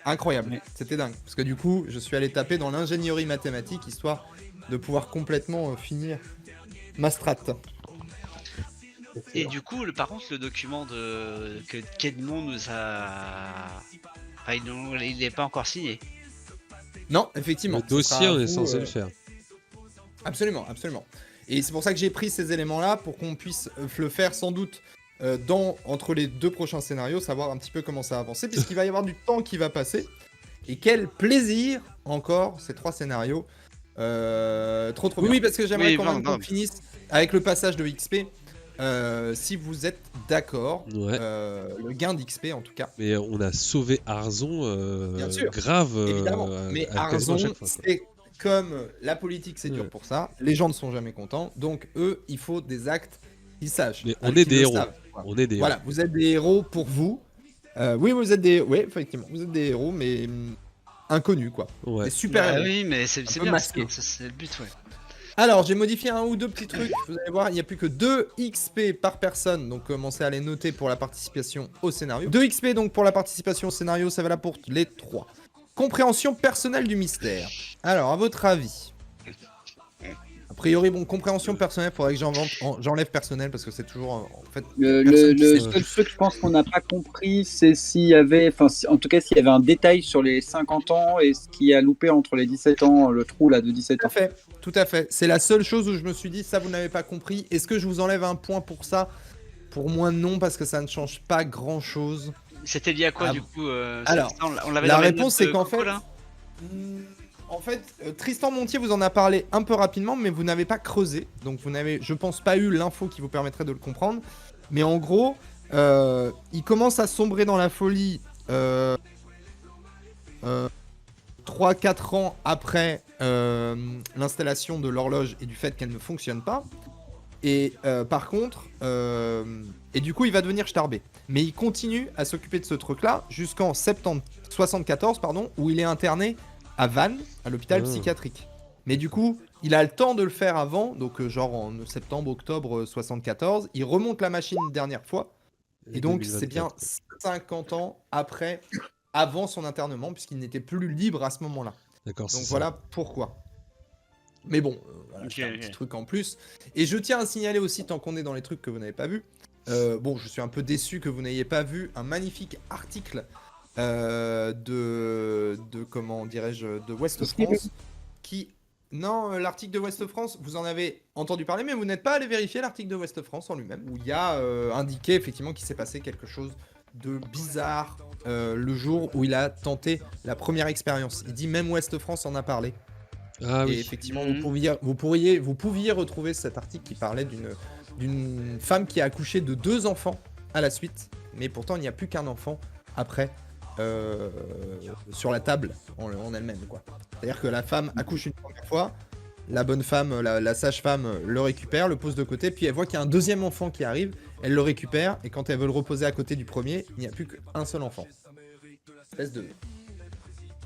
Incroyable, c'était dingue. Parce que du coup, je suis allé taper dans l'ingénierie mathématique, histoire de pouvoir complètement finir ma strat. Et du coup, par contre, le document que qu'Edmond nous a. Enfin, il n'est pas encore signé. Non, effectivement. le ce dossier, sera à on est vous, censé le faire. Absolument, absolument. Et c'est pour ça que j'ai pris ces éléments-là, pour qu'on puisse le faire sans doute entre les 2 prochains scénarios, savoir un petit peu comment ça va avancer, puisqu'il va y avoir du temps qui va passer. Et quel plaisir encore, ces 3 scénarios. Trop bien. Oui, parce que j'aimerais Oui, quand même non. qu'on finisse avec le passage de XP. Si vous êtes d'accord, Ouais. le gain d'XP en tout cas. Mais on a sauvé Arzon Bien sûr, grave Évidemment, mais à quasiment Arzon, chaque fois. quoi. c'est comme la politique, c'est dur Ouais. pour ça. Les gens ne sont jamais contents, donc eux, il faut des actes qu'ils sachent. Mais on qu'ils est des le héros. savent. On est des Voilà, vous êtes des héros pour vous. Oui, vous êtes des, oui, effectivement, vous êtes des héros, mais inconnus quoi. Ouais. Des super Bah héros. oui, mais c'est peu bien. masqué. C'est le but, ouais. Alors, j'ai modifié 1 ou 2 petits trucs. Vous allez voir, il n'y a plus que 2 XP par personne. Donc, commencez à les noter pour la participation au scénario. 2 XP donc pour la participation au scénario, ça va là pour les 3. Compréhension personnelle du mystère. Alors, à votre avis? A priori, bon, compréhension personnelle, faudrait que j'enlève personnel parce que c'est toujours en fait. personne qui Le sait. seul truc, je pense qu'on n'a pas compris, c'est s'il y avait, en tout cas, s'il y avait un détail sur les 50 ans et ce qui a loupé entre les 17 ans, le trou là de 17 Tout à ans. fait, tout à fait. C'est la seule chose où je me suis dit, ça vous n'avez pas compris. Est-ce que je vous enlève un point pour ça? Pour moi, non, parce que ça ne change pas grand-chose. C'était lié à quoi Ah, du coup alors, on l'avait la dans les réponse, notes c'est de qu'en Coco, fait, là Tristan Montier vous en a parlé un peu rapidement, mais vous n'avez pas creusé. Donc vous n'avez, je pense, pas eu l'info qui vous permettrait de le comprendre. Mais en gros, il commence à sombrer dans la folie 3-4 ans après l'installation de l'horloge et du fait qu'elle ne fonctionne pas. Et par contre, et du coup, il va devenir starbé. Mais il continue à s'occuper de ce truc-là jusqu'en 74, pardon, où il est interné à Vannes, à l'hôpital psychiatrique. Mais du coup, il a le temps de le faire avant, donc genre en septembre, octobre 74. Il remonte la machine une dernière fois. Et donc, c'est bien 50 ans après, avant son internement, puisqu'il n'était plus libre à ce moment-là. D'accord, Donc c'est voilà pourquoi. Mais bon, voilà, Ok, c'est un ok. petit truc en plus. Et je tiens à signaler aussi, tant qu'on est dans les trucs que vous n'avez pas vus, bon, je suis un peu déçu que vous n'ayez pas vu un magnifique article de comment dirais-je, de Ouest France, qui... Non, l'article de Ouest France, vous en avez entendu parler, mais vous n'êtes pas allé vérifier l'article de Ouest France en lui-même, où il y a indiqué effectivement qu'il s'est passé quelque chose de bizarre le jour où il a tenté la première expérience. Il dit même Ouest France en a parlé. Ah Et oui. effectivement, Mhm. vous pouviez retrouver cet article qui parlait d'une femme qui a accouché de 2 enfants à la suite, mais pourtant il n'y a plus qu'un enfant après sur la table en elle-même, quoi. C'est-à-dire que la femme accouche une première fois, la bonne femme, la sage-femme le récupère, le pose de côté, puis elle voit qu'il y a un deuxième enfant qui arrive, elle le récupère, et quand elle veut le reposer à côté du premier, il n'y a plus qu'un seul enfant. Espèce de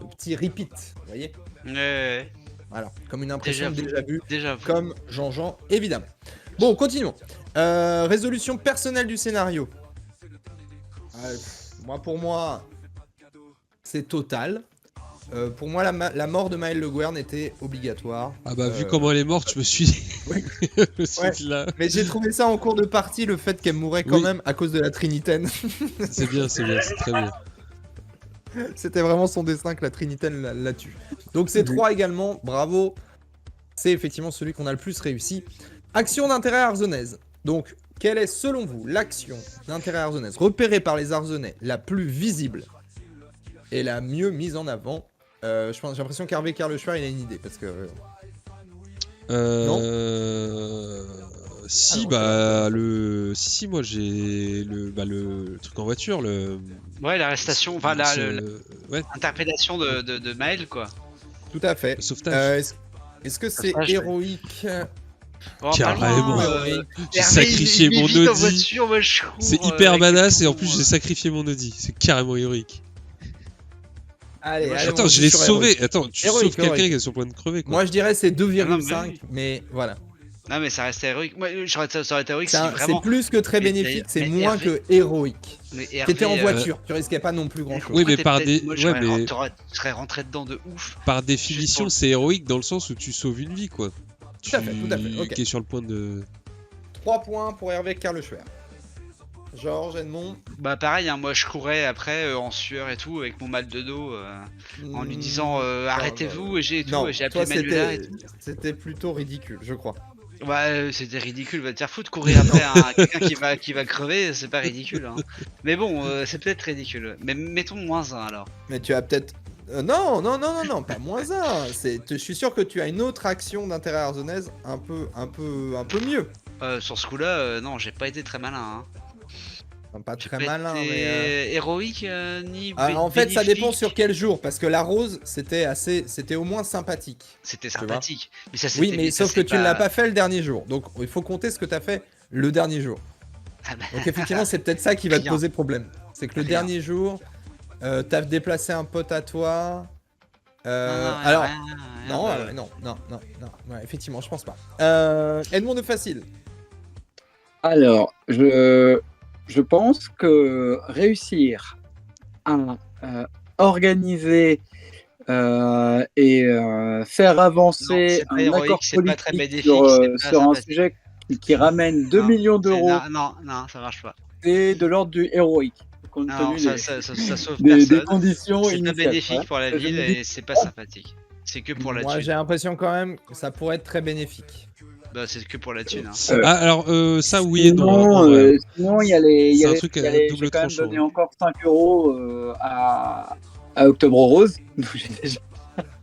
petit repeat, vous voyez? Ouais. Voilà, comme une impression de déjà vu, Déjà. comme Jean-Jean, évidemment. Bon, continuons. Résolution personnelle du scénario. Pour moi, c'est total. Pour moi, la mort de Maël Le Gouern était obligatoire. Ah bah vu comment elle est morte, je me suis dit... Oui. je me suis dit là... Mais j'ai trouvé ça en cours de partie, le fait qu'elle mourait quand Oui. même à cause de la Trinitaine. C'est bien, c'est très bien. C'était vraiment son destin que la Trinitaine la tue. Donc c'est 3 également, bravo. C'est effectivement celui qu'on a le plus réussi. Action d'intérêt arzenaise. Donc, quelle est selon vous l'action d'intérêt arzenaise repérée par les Arzennais la plus visible et la mieux mise en avant? J'ai l'impression qu'Hervé Carleschwer il a une idée parce que... Si, Alors, si, moi j'ai le truc en voiture, Ouais, l'arrestation, enfin ouais, l'interpellation de Maël, quoi. Tout à fait. le sauvetage. Est-ce que c'est Sauvetage, ouais. héroïque? Bon, Carrément. apparemment, J'ai Hervé, sacrifié il est mon vite en Audi. voiture, moi, je cours, C'est hyper avec badass les et en poumons, plus j'ai sacrifié mon Audi. C'est carrément héroïque. Allez, allez, Attends, on je joue l'ai sur sauvé. héroïque. Attends, tu Héroïque, sauves quelqu'un héroïque. qui est sur le point de crever, quoi. Moi je dirais c'est Non, 2,5, mais- mais voilà. Non, mais ça reste héroïque. Moi, ça aurait été héroïque C'est si c'est vraiment. plus que très Mais- bénéfique, c'est mais moins Hervé- que héroïque. Mais Hervé, T'étais en voiture, tu risquais pas non plus grand chose. Oui, mais par des. des- Moi, ouais, mais- tu serais rentré dedans de ouf. Par définition, Juste c'est héroïque dans le sens où tu sauves une vie, quoi. Tout à fait, ok. Qui est sur le point de. 3 points pour Hervé Carleschwer. Georges, Edmond. Bah, pareil, hein, moi je courais après en sueur et tout, avec mon mal de dos, en lui disant arrêtez-vous, et j'ai Non, j'ai toi appelé Manuela et tout. c'était plutôt ridicule, je crois. Ouais, c'était ridicule, va te faire foutre, courir après quelqu'un qui va crever, c'est pas ridicule. Hein. Mais bon, c'est peut-être ridicule. Mais mettons -1 alors. Mais tu as peut-être... non, pas -1. Je suis sûr que tu as une autre action d'intérêt arzenaise un peu mieux. Sur ce coup-là, non, j'ai pas été très malin. Hein. Enfin, pas J'ai très pas malin, été mais... héroïque ni en fait, ça dépend bénéfique. sur quel jour, parce que la rose, c'était au moins sympathique. C'était vois. sympathique. Mais ça, Oui, c'était- mais ça, sauf que c'est tu ne l'as pas fait le dernier jour. Donc, il faut compter ce que tu as fait le dernier jour. Ah bah, Donc, effectivement, c'est peut-être ça qui va te Rien. poser problème. C'est que le Rien. dernier jour, t'as déplacé un pote à toi. Alors, non, non. Ouais, effectivement, je pense pas. Edmond de Facile. Alors, je pense que réussir à organiser et faire Non, avancer c'est pas un héroïque, accord c'est pas très politique bénéfique, sur, c'est pas sur un sympathique. sujet qui ramène 2 Non, millions c'est- d'euros, non, ça marche pas. c'est de l'ordre du héroïque, compte Non, tenu ça sauve des personne. conditions C'est pas initiales. bénéfique Voilà. pour la Ça, je ville me dis- et c'est pas sympathique. C'est que pour la Moi, thune. j'ai l'impression quand même que ça pourrait être très bénéfique. Bah, c'est que pour la thune. Hein. Ah, alors, ça, oui et non. Sinon, en vrai. sinon, il y a les. C'est un truc à double j'ai quand même tranchant. donné encore 5 euros à Octobre Rose. Donc, j'ai déjà-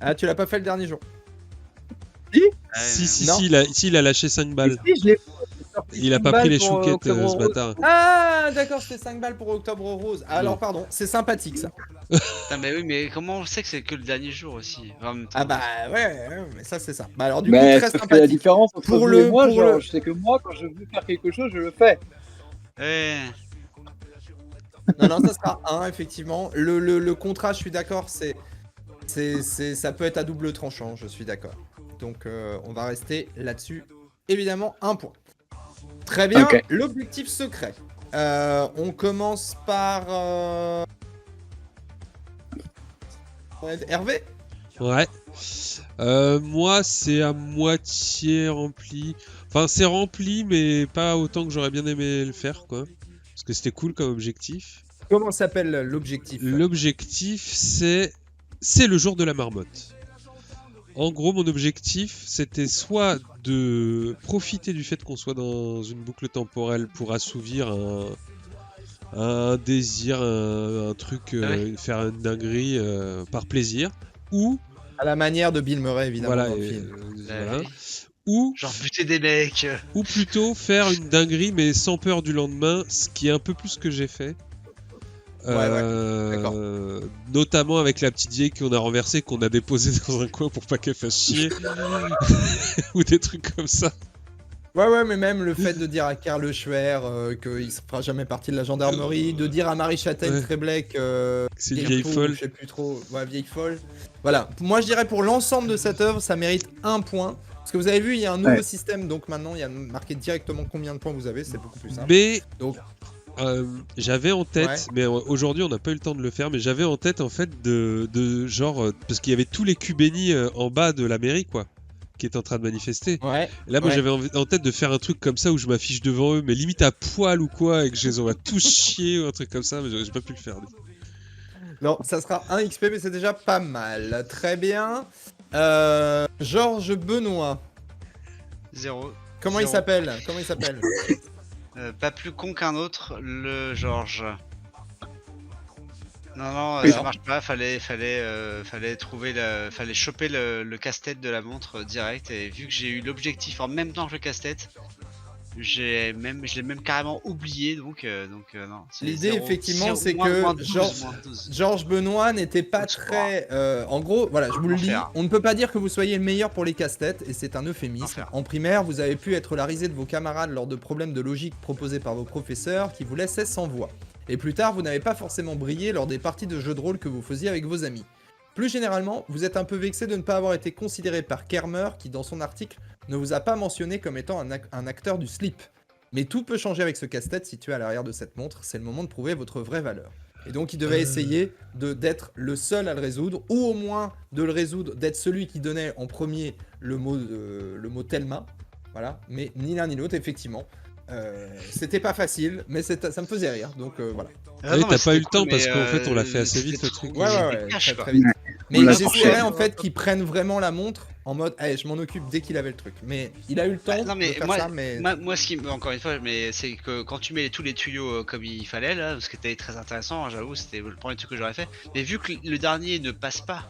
Ah, tu l'as pas fait le dernier jour. Si, Non. il a lâché 5 balles. Si, je l'ai fait. J'ai sorti Il a 5 pas pris balles les pour, chouquettes, Octobre ce Rose. bâtard. Ah, d'accord, c'était 5 balles pour Octobre Rose. Alors, Non. pardon, c'est sympathique ça. Putain, mais oui, mais comment on sait que c'est que le dernier jour aussi en même temps. Ah bah ouais, mais ça c'est ça. Bah alors du coup, Mais très sauf que la sympathique. différence entre Pour vous le- et moi, pour genre, le- je sais que moi, quand je veux faire quelque chose, je le fais. Eh, Non, ça sera 1, effectivement. Le contrat, je suis d'accord, ça peut être à double tranchant, je suis d'accord. Donc on va rester là-dessus. Évidemment, 1 point. Très bien, Ok. l'objectif secret. On commence par... Hervé. Ouais. Moi, c'est à moitié rempli. Enfin, c'est rempli, mais pas autant que j'aurais bien aimé le faire, quoi. Parce que c'était cool comme objectif. Comment s'appelle l'objectif? L'objectif, c'est le jour de la marmotte. En gros, mon objectif, c'était soit de profiter du fait qu'on soit dans une boucle temporelle pour assouvir un désir, un truc, Ouais. faire une dinguerie par plaisir, ou À la manière de Bill Murray, évidemment, voilà, dans le film. voilà, ou genre buter des mecs. plutôt faire une dinguerie mais sans peur du lendemain, ce qui est un peu plus ce que j'ai fait. D'accord. Notamment avec la petite vieille qu'on a renversée, qu'on a déposée dans un coin pour pas qu'elle fasse chier, ou des trucs comme ça. Ouais, mais même le fait de dire à Karl Schwer qu'il ne fera jamais partie de la gendarmerie, de dire à Marie Châtaigne Ouais. Tremblay que C'est une vieille folle. je sais plus trop, ouais, vieille folle. Voilà, moi je dirais pour l'ensemble de cette œuvre, ça mérite 1 point. Parce que vous avez vu, il y a un nouveau Ouais. système, donc maintenant il y a marqué directement combien de points vous avez, c'est beaucoup plus simple. Mais Donc, j'avais en tête, Ouais. mais aujourd'hui on n'a pas eu le temps de le faire, mais j'avais en tête en fait de genre, parce qu'il y avait tous les culs bénis en bas de la mairie, quoi, qui étaient en train de manifester. ouais. Là, moi, Ouais. j'avais en tête de faire un truc comme ça où je m'affiche devant eux, mais limite à poil ou quoi, et que je les envoie tous chier ou un truc comme ça, mais j'ai pas pu le faire. Non, ça sera 1 XP, mais c'est déjà pas mal. Très bien. Georges Benoît. 0. Comment il Zéro. s'appelle? Pas plus con qu'un autre, le Georges. Non, Oui. ça marche pas. Fallait trouver fallait choper le casse-tête de la montre direct. Et vu que j'ai eu l'objectif en même temps que le casse-tête, je l'ai même carrément oublié. Donc non. c'est L'idée, 0, effectivement, 0, c'est moins- que moins 12, Georges- moins 12. Georges Benoît n'était pas Faut se très... en gros, voilà, je vous le dis, Enfer. on ne peut pas dire que vous soyez le meilleur pour les casse-têtes, et c'est un euphémisme. Enfer. En primaire, vous avez pu être la risée de vos camarades lors de problèmes de logique proposés par vos professeurs qui vous laissaient sans voix. Et plus tard, vous n'avez pas forcément brillé lors des parties de jeux de rôle que vous faisiez avec vos amis. Plus généralement, vous êtes un peu vexé de ne pas avoir été considéré par Kermer, qui dans son article ne vous a pas mentionné comme étant un acteur du slip. Mais tout peut changer avec ce casse-tête situé à l'arrière de cette montre, c'est le moment de prouver votre vraie valeur. Et donc il devait essayer d'être le seul à le résoudre, ou au moins de le résoudre, d'être celui qui donnait en premier le mot Thelma. Voilà, mais ni l'un ni l'autre, effectivement. C'était pas facile, mais ça me faisait rire, donc voilà. Ah oui, non, mais t'as pas eu le c'était temps cool, parce mais, qu'en fait, on l'a fait assez vite, c'était le trop- truc. Ouais, cash, très, quoi. très vite. Mais On l'a j'espérais fait. en fait qu'il prenne vraiment la montre en mode, allez, je m'en occupe dès qu'il avait le truc. Mais il a eu le temps Bah, non, mais de faire moi- ça, mais... Moi, ce qui me, encore une fois, mais c'est que quand tu mets tous les tuyaux comme il fallait là, ce qui était très intéressant, hein, j'avoue, c'était le premier truc que j'aurais fait. Mais vu que le dernier ne passe pas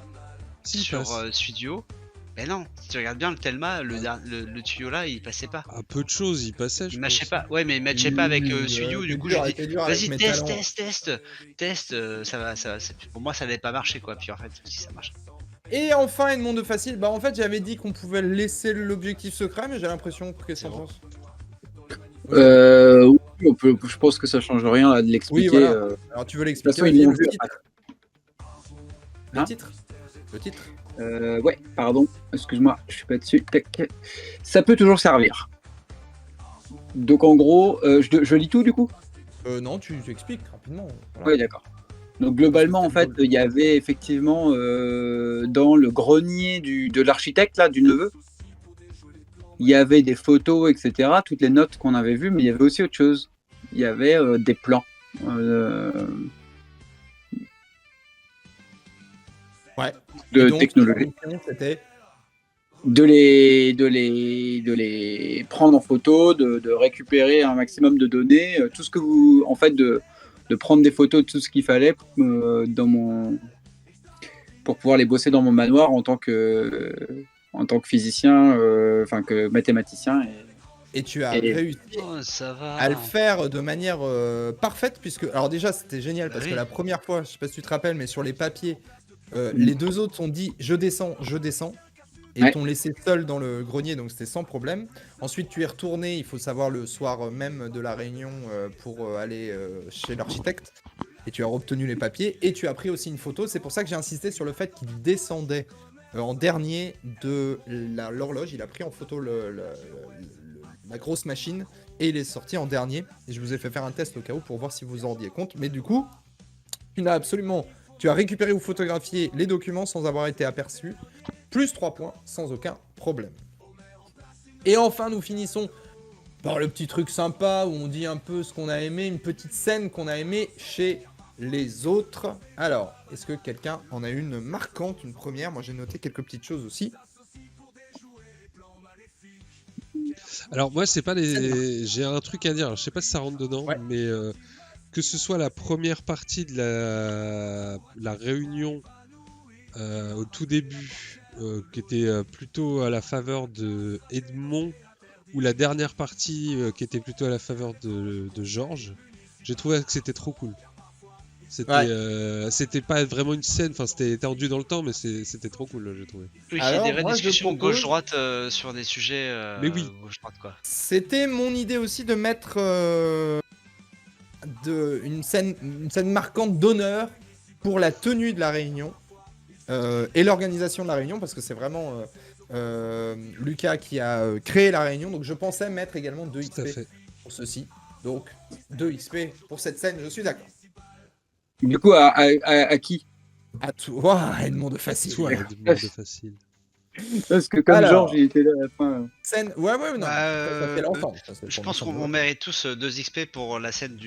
Si, il sur passe. Studio, ben non, si tu regardes bien le Thelma, le tuyau là, il passait pas. À peu de choses, il passait, je Il matchait pense. pas. Ouais, mais il matchait pas avec Studio. Du coup, j'ai dit, vas-y, teste, ça va, pour moi, ça n'allait pas marcher quoi. Puis en fait, si ça marche. Et enfin, Edmond de Facile, bah en fait j'avais dit qu'on pouvait laisser l'objectif secret, mais j'ai l'impression que qu'est-ce que t'en bon. penses? Oui, je pense que ça change rien là, de l'expliquer. Oui, voilà. Alors tu veux l'expliquer, toute façon, ils vas-y, l'ont le vu titre? Hein Le titre? Ouais, pardon, excuse-moi, je suis pas dessus. Tac. Ça peut toujours servir. Donc en gros, je lis tout du coup? Non, tu expliques rapidement. Voilà. Oui, d'accord. Donc globalement, en fait, il y avait effectivement dans le grenier de l'architecte, là, du neveu, il y avait des photos, etc., toutes les notes qu'on avait vues, mais il y avait aussi autre chose. Il y avait des plans. Ouais. De Et donc, technologie. la mission, c'était... De les prendre en photo, de récupérer un maximum de données, tout ce que vous, en fait, de prendre des photos de tout ce qu'il fallait pour pouvoir les bosser dans mon manoir en tant que physicien, enfin que mathématicien. Et tu as Et- réussi Oh, ça va. à le faire de manière parfaite, puisque... Alors déjà, c'était génial, Bah parce oui. que la première fois, je sais pas si tu te rappelles, mais sur les papiers, les deux autres ont dit « je descends », et Ouais. t'ont laissé seul dans le grenier, donc c'était sans problème. Ensuite, tu es retourné, il faut savoir, le soir même de la réunion pour aller chez l'architecte, et tu as obtenu les papiers, et tu as pris aussi une photo. C'est pour ça que j'ai insisté sur le fait qu'il descendait en dernier de l'horloge. Il a pris en photo la grosse machine, et il est sorti en dernier. Et je vous ai fait faire un test au cas où pour voir si vous vous en rendiez compte. Mais du coup, tu as récupéré ou photographié les documents sans avoir été aperçu. Plus 3 points, sans aucun problème. Et enfin, nous finissons par le petit truc sympa où on dit un peu ce qu'on a aimé, une petite scène qu'on a aimé chez les autres. Alors, est-ce que quelqu'un en a une marquante, une première? Moi, j'ai noté quelques petites choses aussi. Alors moi, c'est pas les. J'ai un truc à dire. Alors, je sais pas si ça rentre dedans, Ouais. mais que ce soit la première partie de la réunion au tout début, qui était plutôt à la faveur de Edmond, ou la dernière partie qui était plutôt à la faveur de Georges, j'ai trouvé que c'était trop cool. C'était pas vraiment une scène, enfin c'était tendu dans le temps, mais c'était trop cool, j'ai trouvé. Oui, il y a Alors, des vraies moi, je discussions propose- gauche-droite sur des sujets Mais oui. gauche-droite quoi. C'était mon idée aussi de mettre une scène marquante d'honneur pour la tenue de la réunion et l'organisation de la réunion, parce que c'est vraiment Lucas qui a créé la réunion, donc je pensais mettre également 2 Tout à XP fait. pour ceci. Donc 2 XP pour cette scène, je suis d'accord. Du coup, à qui? À toi, Edmond de Facile. Toi, Edmond de facile. Parce que comme Alors. Georges, il était là à la fin. Scène, ouais, non, Bah, ça fait l'ensemble. ça, c'est Je pour pense l'ensemble. qu'on mérite tous 2 XP pour la scène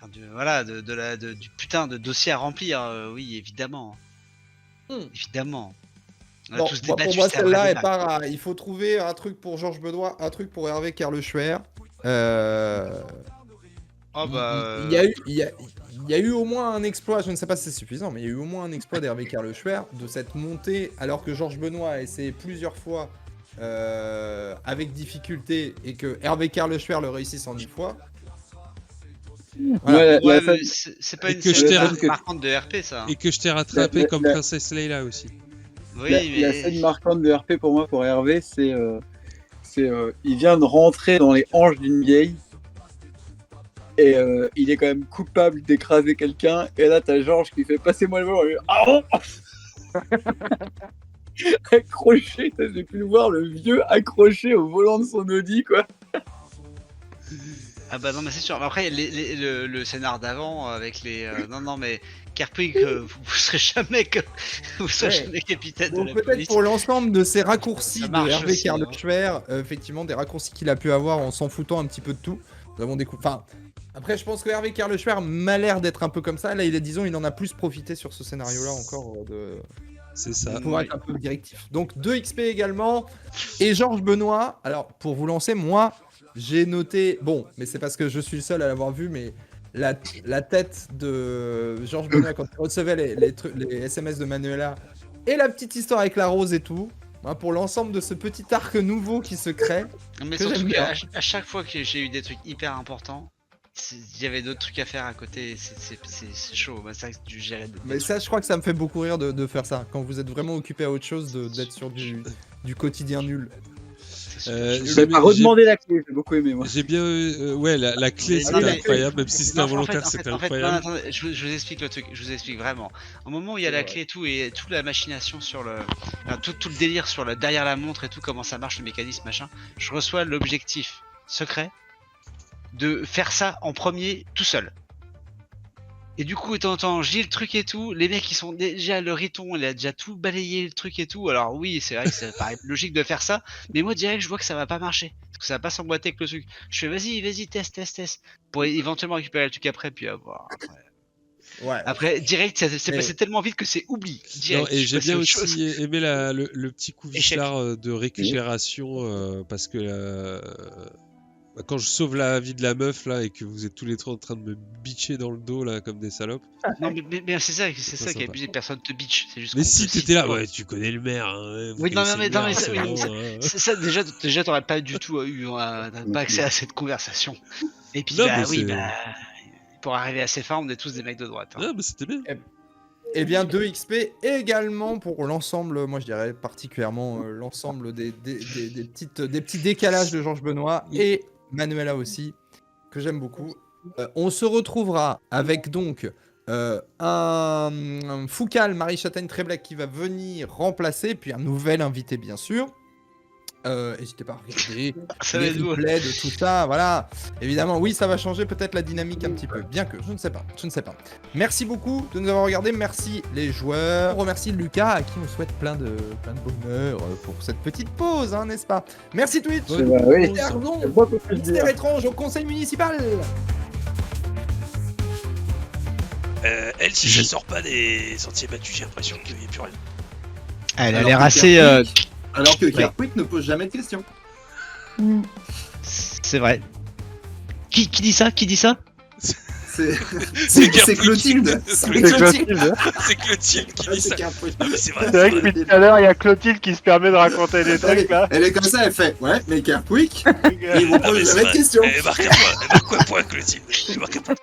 enfin, voilà, du putain de dossier à remplir, oui, évidemment. Évidemment. On a Non, tous moi, pour débattu, moi, c'était un vrai celle-là, elle débat. part à... Il faut trouver un truc pour Georges Benoît, un truc pour Hervé Kerleschwer. Oh bah. Il y a eu, il y a eu au moins un exploit, je ne sais pas si c'est suffisant, mais il y a eu au moins un exploit d'Hervé Kerleschwer de cette montée, alors que Georges Benoît a essayé plusieurs fois avec difficulté et que Hervé Kerleschwer le réussisse en 10 fois. Voilà. Ouais, la mais scène- c'est pas Et une que je scène t'ai marquante de RP, ça. Et que je t'ai rattrapé comme la- Princesse Leila aussi. Oui, la mais. scène marquante de RP pour moi, pour Hervé, c'est il vient de rentrer dans les hanches d'une vieille et il est quand même coupable d'écraser quelqu'un. Et là, t'as Georges qui fait passez-moi le volant. Et ah bon accroché, j'ai pu le voir, le vieux accroché au volant de son Audi, quoi. Ah bah non, mais c'est sûr. Mais après, le scénar d'avant avec les. Non, mais Kerpig, vous serez jamais vous serez Ouais. jamais capitaine de Donc la peut-être police. pour l'ensemble de ces raccourcis Ça de marche Hervé aussi, hein. Kerleschwer, effectivement des raccourcis qu'il a pu avoir en s'en foutant un petit peu de tout. Nous avons enfin, après je pense que Hervé Kerleschwer m'a l'air d'être un peu comme ça. Là il en a plus profité sur ce scénario-là encore C'est ça. pour être un peu directif. Donc 2 XP également. Et Georges Benoît, alors pour vous lancer, moi j'ai noté, bon, mais c'est parce que je suis le seul à l'avoir vu, mais la tête de Georges Benoît quand il recevait les SMS de Manuela et la petite histoire avec la rose et tout, hein, pour l'ensemble de ce petit arc nouveau qui se crée. Non, mais que surtout j'aime qu'à bien. à chaque fois que j'ai eu des trucs hyper importants, il y avait d'autres trucs à faire à côté. C'est chaud. Bah, ça, tu gérais des Mais trucs. ça, je crois que ça me fait beaucoup rire de faire ça. Quand vous êtes vraiment occupé à autre chose, d'être sur du quotidien nul. C'est super chaud. Je vais pas redemander la clé, j'ai beaucoup aimé, moi. J'ai bien ouais, la clé Mais c'était non, mais- incroyable, même si c'était Non, involontaire, en fait, c'était non, incroyable. attendez, je vous explique le truc, je vous explique vraiment. Au moment où il y a la clé et tout, et toute la machination sur le. Enfin, tout le délire sur derrière la montre et tout, comment ça marche, le mécanisme, machin, je reçois l'objectif secret de faire ça en premier tout seul. Et du coup, t'entends, j'ai le truc et tout, les mecs ils sont déjà, le riton, il a déjà tout balayé le truc et tout. Alors oui, c'est vrai que ça paraît logique de faire ça, mais moi direct je vois que ça va pas marcher. Parce que ça va pas s'emboîter avec le truc. Je fais vas-y, teste. Pour éventuellement récupérer le truc après, puis avoir. Ouais. Après, direct, c'est Mais- passé tellement vite que c'est oubli. Direct, Non, et je suis j'ai passé bien à autre chose. aussi aimé le petit coup Échec. vichelard de récupération parce que quand je sauve la vie de la meuf là et que vous êtes tous les trois en train de me bitcher dans le dos là comme des salopes. Non, mais c'est ça qui est sympa. abusé, personne te bitch. C'est juste Mais qu'on si te t'étais là, cite, ouais, tu connais le maire. Hein, vous Oui, non, connaissez mais- le non, maire, mais ça- c'est oui, bon, ça- hein. C'est ça, déjà t'aurais pas du tout eu pas accès à cette conversation. Et puis, Non, bah mais oui, c'est- pour arriver à ces fins, on est tous des mecs de droite. hein. Ah, mais c'était bien. Eh bien 2 XP également pour l'ensemble, moi je dirais particulièrement l'ensemble des petits décalages de Georges Benoît et Manuela aussi, que j'aime beaucoup. On se retrouvera avec donc un Foucal, Marie Châtaigne Tréblac qui va venir remplacer, puis un nouvel invité bien sûr. N'hésitez pas à regarder Ça va les être beau. replays de tout ça, voilà. Évidemment, oui, ça va changer peut-être la dynamique un petit peu, bien que, je ne sais pas. Merci beaucoup de nous avoir regardé, merci les joueurs. On remercie Lucas, à qui on souhaite plein de bonheur pour cette petite pause, hein, n'est-ce pas? Merci Twitch. C'est vrai, oui. Pardon, C'est pas possible de dire. Mystère étrange au conseil municipal. Elle, si je sors pas des sentiers battus, j'ai l'impression qu'il n'y a plus rien. Elle a Alors l'air que assez. Kerpik- Alors que Kerpik ne pose jamais de questions. C'est vrai. Qui dit ça? C'est Kerpik. Clotilde. C'est Clotilde. C'est Clotilde qui dit C'est ça. Kerpik. Non, mais c'est vrai. C'est vrai que depuis tout à l'heure, il y a Clotilde qui se permet de raconter des Elle trucs est, là. elle est comme ça, elle fait ouais, mais Kerpik, il vous Ah, mais pose c'est jamais de vrai. questions. Elle marque un point. Elle marque quoi, point, Clotilde? Elle marque un point.